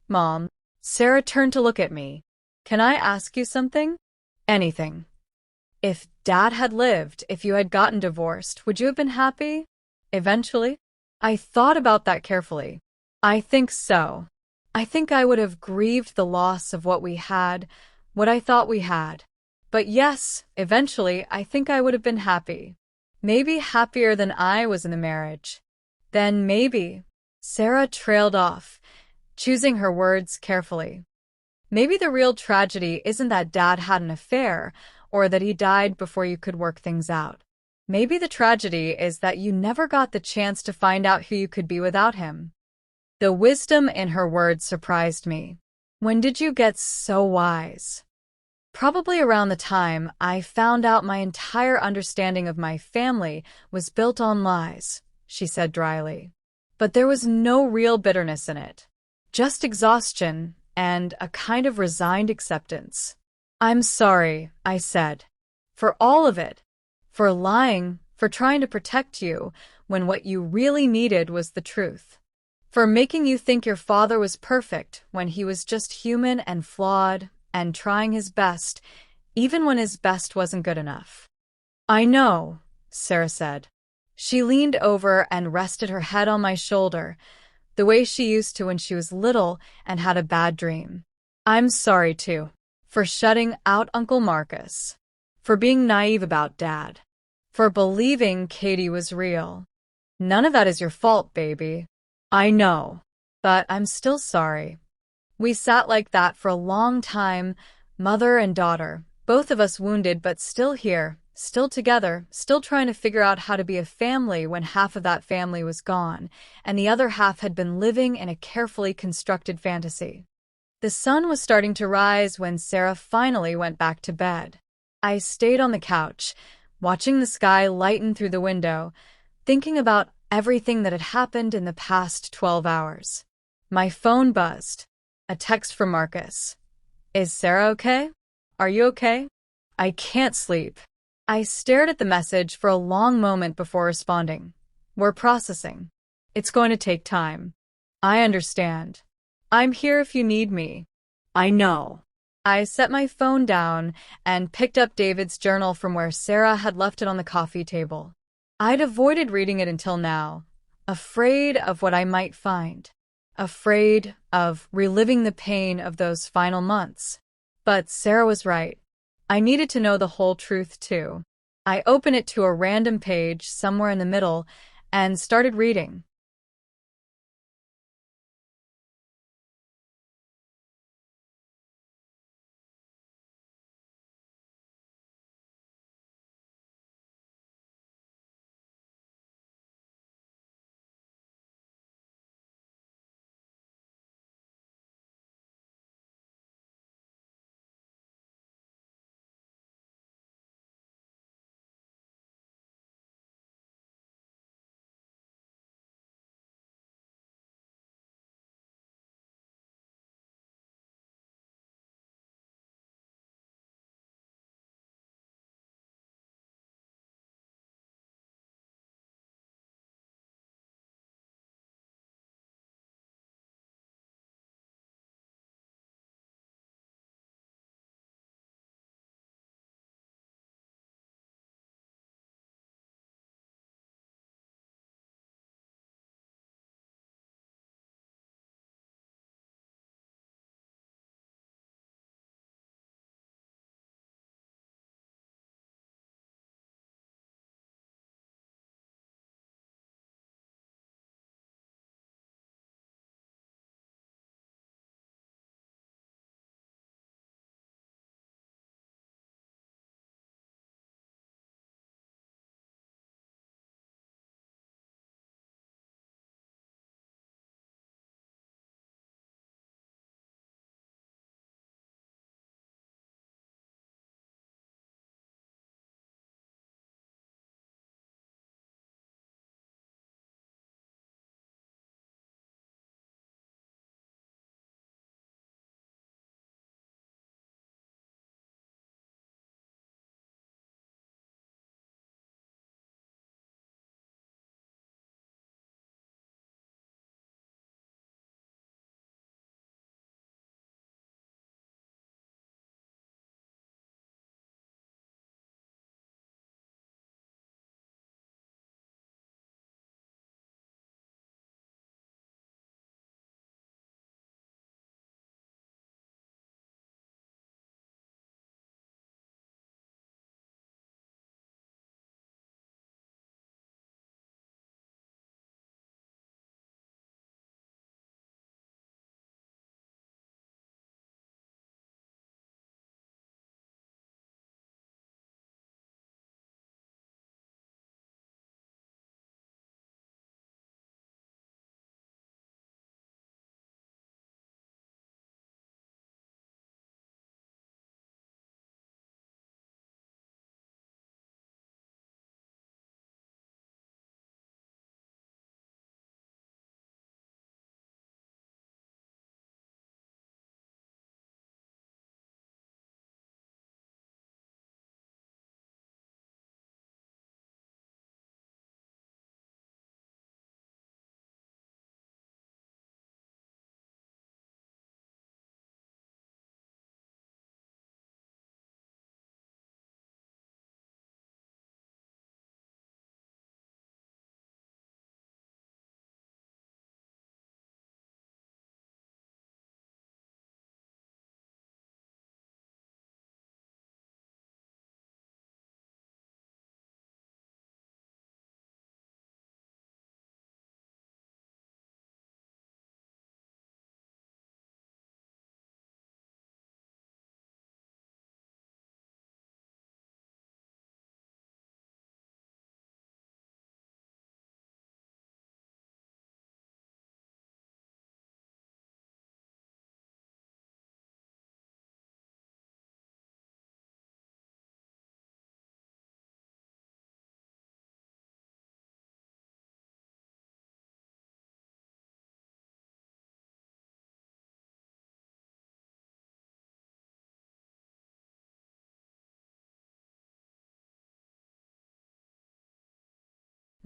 Mom. Sarah turned to look at me. Can I ask you something? Anything. If Dad had lived, if you had gotten divorced, would you have been happy? Eventually? I thought about that carefully. I think so. I think I would have grieved the loss of what we had, what I thought we had. But yes, eventually, I think I would have been happy. Maybe happier than I was in the marriage. Then maybe. Sarah trailed off, choosing her words carefully. Maybe the real tragedy isn't that Dad had an affair, or that he died before you could work things out. Maybe the tragedy is that you never got the chance to find out who you could be without him. The wisdom in her words surprised me. When did you get so wise? Probably around the time I found out my entire understanding of my family was built on lies, she said dryly. But there was no real bitterness in it. Just exhaustion and a kind of resigned acceptance. I'm sorry, I said. For all of it. For lying, for trying to protect you when what you really needed was the truth. For making you think your father was perfect when he was just human and flawed and trying his best, even when his best wasn't good enough. I know, Sarah said. She leaned over and rested her head on my shoulder, the way she used to when she was little and had a bad dream. I'm sorry, too, for shutting out Uncle Marcus, for being naive about Dad, for believing Katie was real. None of that is your fault, baby. I know, but I'm still sorry. We sat like that for a long time, mother and daughter, both of us wounded but still here, still together, still trying to figure out how to be a family when half of that family was gone, and the other half had been living in a carefully constructed fantasy. The sun was starting to rise when Sarah finally went back to bed. I stayed on the couch, watching the sky lighten through the window, thinking about everything that had happened in the past 12 hours. My phone buzzed. A text from Marcus. Is Sarah okay? Are you okay? I can't sleep. I stared at the message for a long moment before responding. We're processing. It's going to take time. I understand. I'm here if you need me. I know. I set my phone down and picked up David's journal from where Sarah had left it on the coffee table. I'd avoided reading it until now, afraid of what I might find, afraid of reliving the pain of those final months. But Sarah was right. I needed to know the whole truth, too. I opened it to a random page somewhere in the middle and started reading.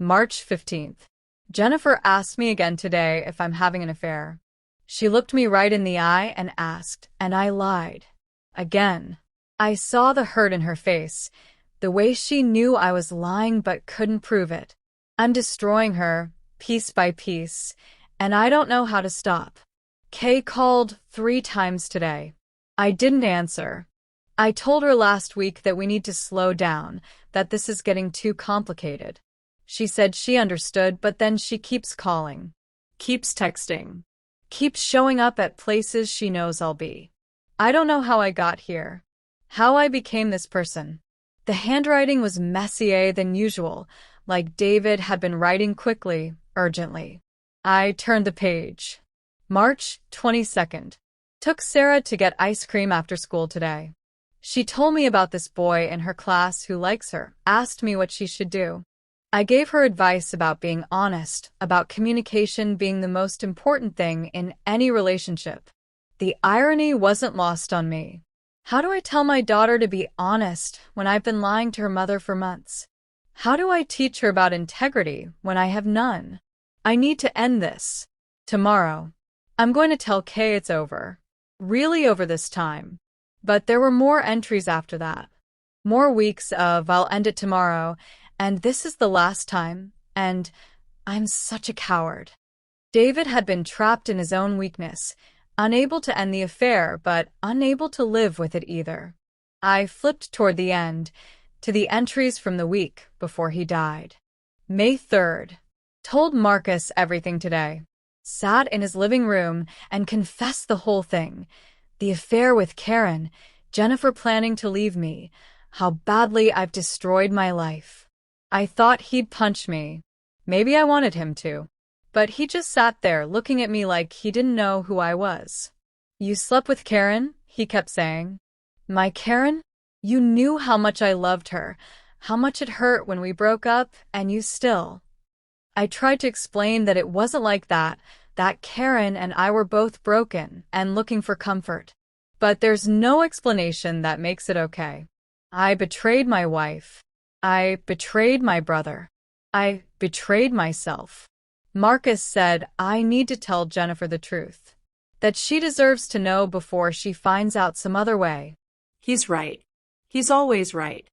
March 15th. Jennifer asked me again today if I'm having an affair. She looked me right in the eye and asked, and I lied. Again. I saw the hurt in her face, the way she knew I was lying but couldn't prove it. I'm destroying her, piece by piece, and I don't know how to stop. Kay called 3 times today. I didn't answer. I told her last week that we need to slow down, that this is getting too complicated. She said she understood, but then she keeps calling, keeps texting, keeps showing up at places she knows I'll be. I don't know how I got here, how I became this person. The handwriting was messier than usual, like David had been writing quickly, urgently. I turned the page. March 22nd. Took Sarah to get ice cream after school today. She told me about this boy in her class who likes her, asked me what she should do. I gave her advice about being honest, about communication being the most important thing in any relationship. The irony wasn't lost on me. How do I tell my daughter to be honest when I've been lying to her mother for months? How do I teach her about integrity when I have none? I need to end this. Tomorrow. I'm going to tell Kay it's over. Really over this time. But there were more entries after that. More weeks of I'll end it tomorrow, and this is the last time, and I'm such a coward. David had been trapped in his own weakness, unable to end the affair, but unable to live with it either. I flipped toward the end, to the entries from the week before he died. May 3rd. Told Marcus everything today. Sat in his living room and confessed the whole thing. The affair with Karen, Jennifer planning to leave me, how badly I've destroyed my life. I thought he'd punch me. Maybe I wanted him to. But he just sat there looking at me like he didn't know who I was. You slept with Karen? He kept saying. My Karen? You knew how much I loved her, how much it hurt when we broke up, and you still. I tried to explain that it wasn't like that Karen and I were both broken and looking for comfort. But there's no explanation that makes it okay. I betrayed my wife. I betrayed my brother. I betrayed myself. Marcus said I need to tell Jennifer the truth. That she deserves to know before she finds out some other way. He's right. He's always right.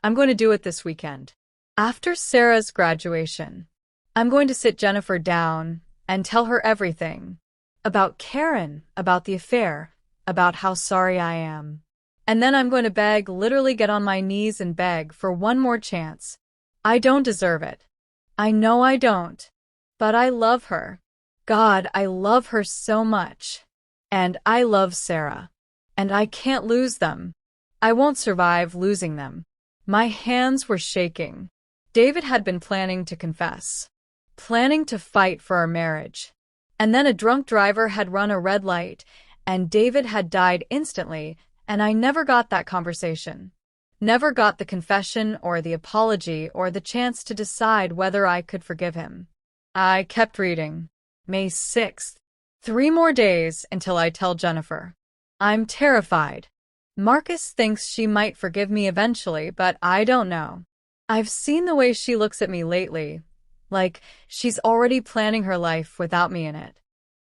I'm going to do it this weekend. After Sarah's graduation, I'm going to sit Jennifer down and tell her everything. About Karen, about the affair, about how sorry I am. And then I'm going to beg, literally get on my knees and beg for one more chance. I don't deserve it. I know I don't. But I love her. God, I love her so much. And I love Sarah. And I can't lose them. I won't survive losing them. My hands were shaking. David had been planning to confess. Planning to fight for our marriage. And then a drunk driver had run a red light, and David had died instantly, and I never got that conversation. Never got the confession or the apology or the chance to decide whether I could forgive him. I kept reading. May 6th. 3 more days until I tell Jennifer. I'm terrified. Marcus thinks she might forgive me eventually, but I don't know. I've seen the way she looks at me lately, like she's already planning her life without me in it.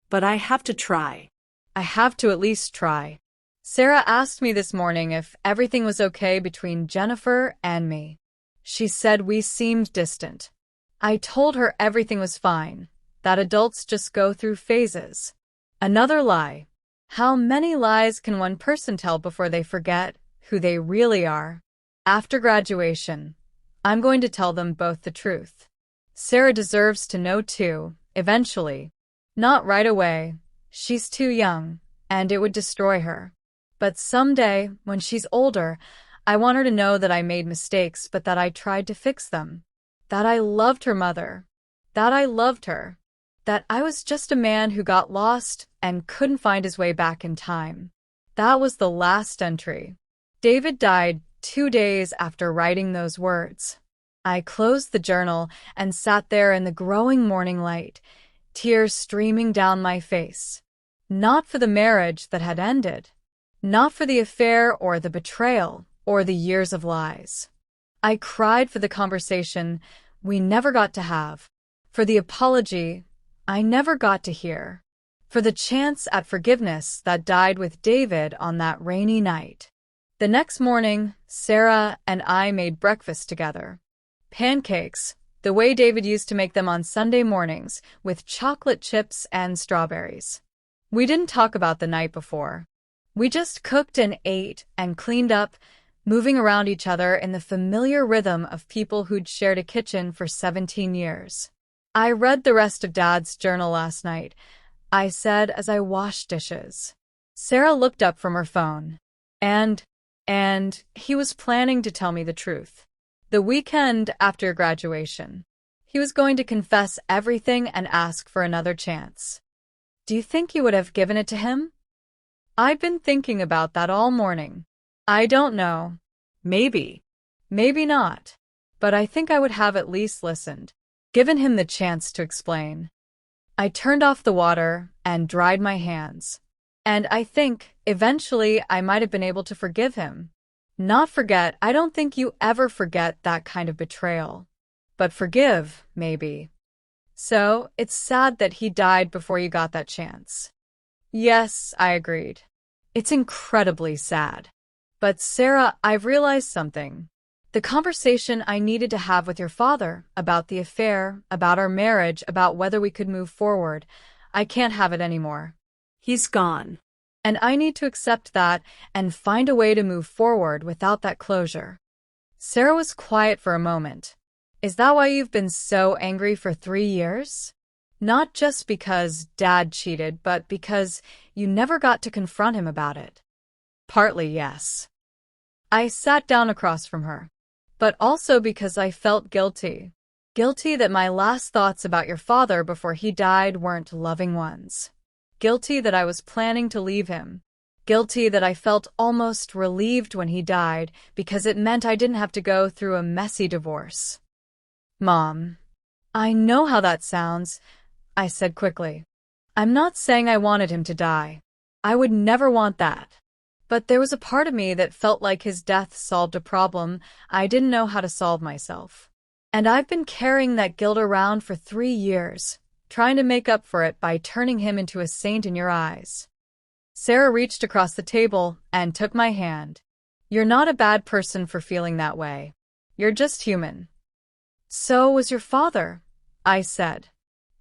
But I have to try. I have to at least try. Sarah asked me this morning if everything was okay between Jennifer and me. She said we seemed distant. I told her everything was fine, that adults just go through phases. Another lie. How many lies can one person tell before they forget who they really are? After graduation, I'm going to tell them both the truth. Sarah deserves to know too, eventually. Not right away. She's too young, and it would destroy her. But someday, when she's older, I want her to know that I made mistakes, but that I tried to fix them. That I loved her mother. That I loved her. That I was just a man who got lost and couldn't find his way back in time. That was the last entry. David died 2 days after writing those words. I closed the journal and sat there in the growing morning light, tears streaming down my face. Not for the marriage that had ended. Not for the affair or the betrayal or the years of lies. I cried for the conversation we never got to have. For the apology I never got to hear. For the chance at forgiveness that died with David on that rainy night. The next morning, Sarah and I made breakfast together. Pancakes, the way David used to make them on Sunday mornings, with chocolate chips and strawberries. We didn't talk about the night before. We just cooked and ate and cleaned up, moving around each other in the familiar rhythm of people who'd shared a kitchen for 17 years. I read the rest of Dad's journal last night, I said as I washed dishes. Sarah looked up from her phone. And he was planning to tell me the truth. The weekend after graduation, he was going to confess everything and ask for another chance. Do you think you would have given it to him? I've been thinking about that all morning. I don't know. Maybe. Maybe not. But I think I would have at least listened, given him the chance to explain. I turned off the water and dried my hands. And I think, eventually, I might have been able to forgive him. Not forget, I don't think you ever forget that kind of betrayal. But forgive, maybe. So, it's sad that he died before you got that chance. Yes, I agreed. It's incredibly sad. But Sarah, I've realized something. The conversation I needed to have with your father about the affair, about our marriage, about whether we could move forward, I can't have it anymore. He's gone. And I need to accept that and find a way to move forward without that closure. Sarah was quiet for a moment. Is that why you've been so angry for 3 years? Not just because Dad cheated, but because you never got to confront him about it. Partly, yes. I sat down across from her. But also because I felt guilty. Guilty that my last thoughts about your father before he died weren't loving ones. Guilty that I was planning to leave him. Guilty that I felt almost relieved when he died because it meant I didn't have to go through a messy divorce. Mom, I know how that sounds, I said quickly. I'm not saying I wanted him to die. I would never want that. But there was a part of me that felt like his death solved a problem I didn't know how to solve myself. And I've been carrying that guilt around for 3 years, trying to make up for it by turning him into a saint in your eyes. Sarah reached across the table and took my hand. You're not a bad person for feeling that way. You're just human. So was your father, I said.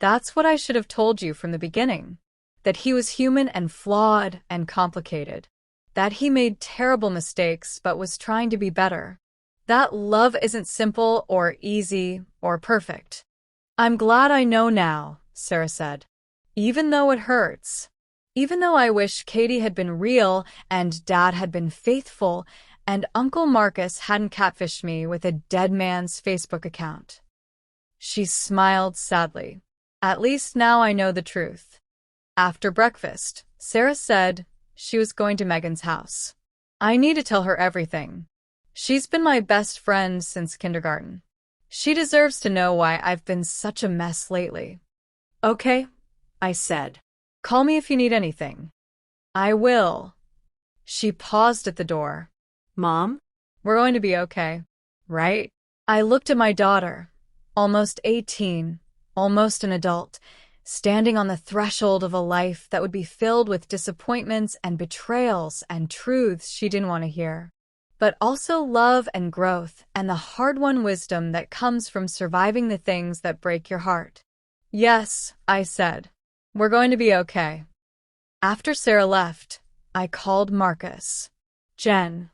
That's what I should have told you from the beginning. That he was human and flawed and complicated. That he made terrible mistakes but was trying to be better. That love isn't simple or easy or perfect. I'm glad I know now, Sarah said. Even though it hurts. Even though I wish Katie had been real and Dad had been faithful and Uncle Marcus hadn't catfished me with a dead man's Facebook account. She smiled sadly. At least now I know the truth. After breakfast, Sarah said she was going to Megan's house. I need to tell her everything. She's been my best friend since kindergarten. She deserves to know why I've been such a mess lately. Okay, I said. Call me if you need anything. I will. She paused at the door. Mom? We're going to be okay, right? I looked at my daughter, almost 18, almost an adult, standing on the threshold of a life that would be filled with disappointments and betrayals and truths she didn't want to hear. But also love and growth and the hard-won wisdom that comes from surviving the things that break your heart. Yes, I said. We're going to be okay. After Sarah left, I called Marcus. Jen.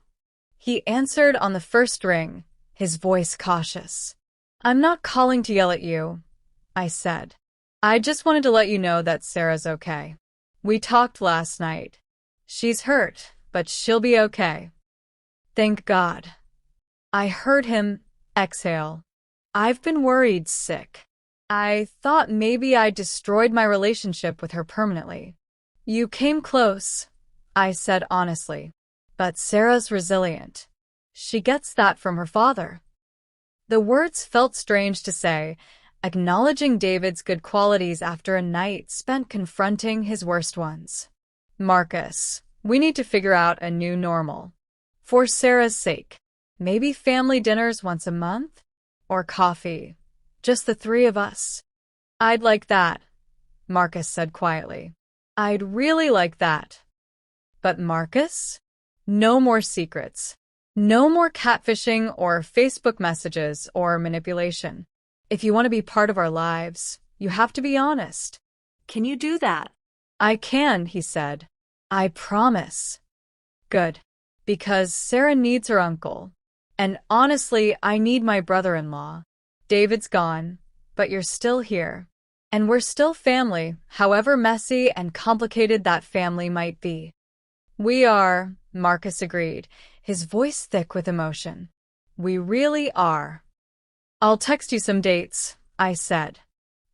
He answered on the first ring, his voice cautious. I'm not calling to yell at you, I said. I just wanted to let you know that Sarah's okay. We talked last night. She's hurt, but she'll be okay. Thank God. I heard him exhale. I've been worried sick. I thought maybe I destroyed my relationship with her permanently. You came close, I said honestly. But Sarah's resilient. She gets that from her father. The words felt strange to say, acknowledging David's good qualities after a night spent confronting his worst ones. Marcus, we need to figure out a new normal. For Sarah's sake. Maybe family dinners once a month? Or coffee? Just the three of us. I'd like that, Marcus said quietly. I'd really like that. But Marcus? No more secrets. No more catfishing or Facebook messages or manipulation. If you want to be part of our lives, you have to be honest. Can you do that? I can, he said. I promise. Good. Because Sarah needs her uncle. And honestly, I need my brother-in-law. David's gone, but you're still here. And we're still family, however messy and complicated that family might be. We are, Marcus agreed, his voice thick with emotion. We really are. I'll text you some dates, I said.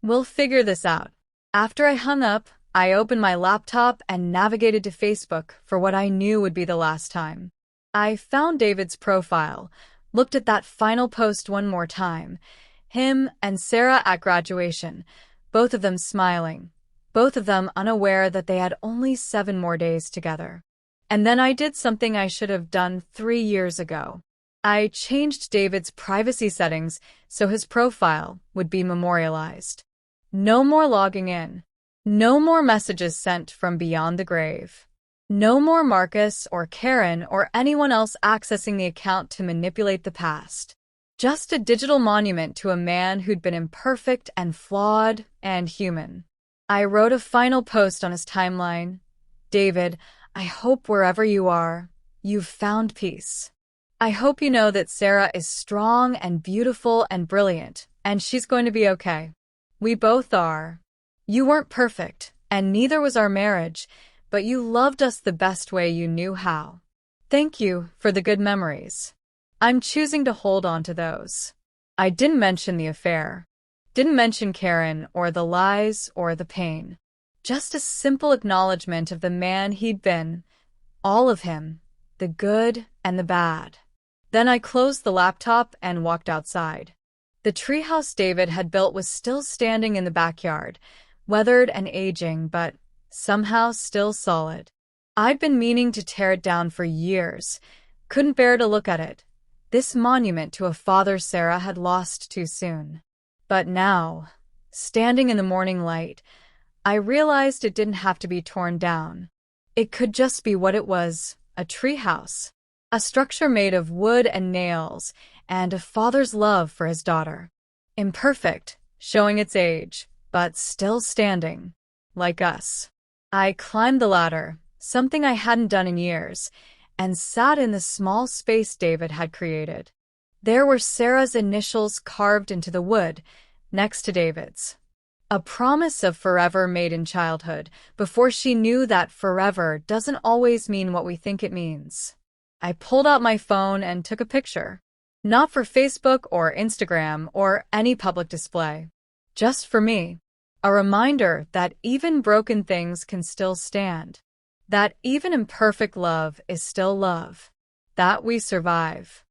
We'll figure this out. After I hung up, I opened my laptop and navigated to Facebook for what I knew would be the last time. I found David's profile, looked at that final post one more time. Him and Sarah at graduation, both of them smiling, both of them unaware that they had only 7 more days together. And then I did something I should have done 3 years ago. I changed David's privacy settings so his profile would be memorialized. No more logging in. No more messages sent from beyond the grave. No more Marcus or Karen or anyone else accessing the account to manipulate the past. Just a digital monument to a man who'd been imperfect and flawed and human. I wrote a final post on his timeline. David, I hope wherever you are, you've found peace. I hope you know that Sarah is strong and beautiful and brilliant, and she's going to be okay. We both are. You weren't perfect, and neither was our marriage, but you loved us the best way you knew how. Thank you for the good memories. I'm choosing to hold on to those. I didn't mention the affair. Didn't mention Karen or the lies or the pain. Just a simple acknowledgement of the man he'd been. All of him. The good and the bad. Then I closed the laptop and walked outside. The treehouse David had built was still standing in the backyard, weathered and aging, but somehow still solid. I'd been meaning to tear it down for years. Couldn't bear to look at it. This monument to a father Sarah had lost too soon. But now, standing in the morning light, I realized it didn't have to be torn down. It could just be what it was, a treehouse. A structure made of wood and nails, and a father's love for his daughter. Imperfect, showing its age, but still standing. Like us. I climbed the ladder, something I hadn't done in years, and sat in the small space David had created. There were Sarah's initials carved into the wood, next to David's. A promise of forever made in childhood, before she knew that forever doesn't always mean what we think it means. I pulled out my phone and took a picture. Not for Facebook or Instagram or any public display. Just for me. A reminder that even broken things can still stand. That even imperfect love is still love. That we survive.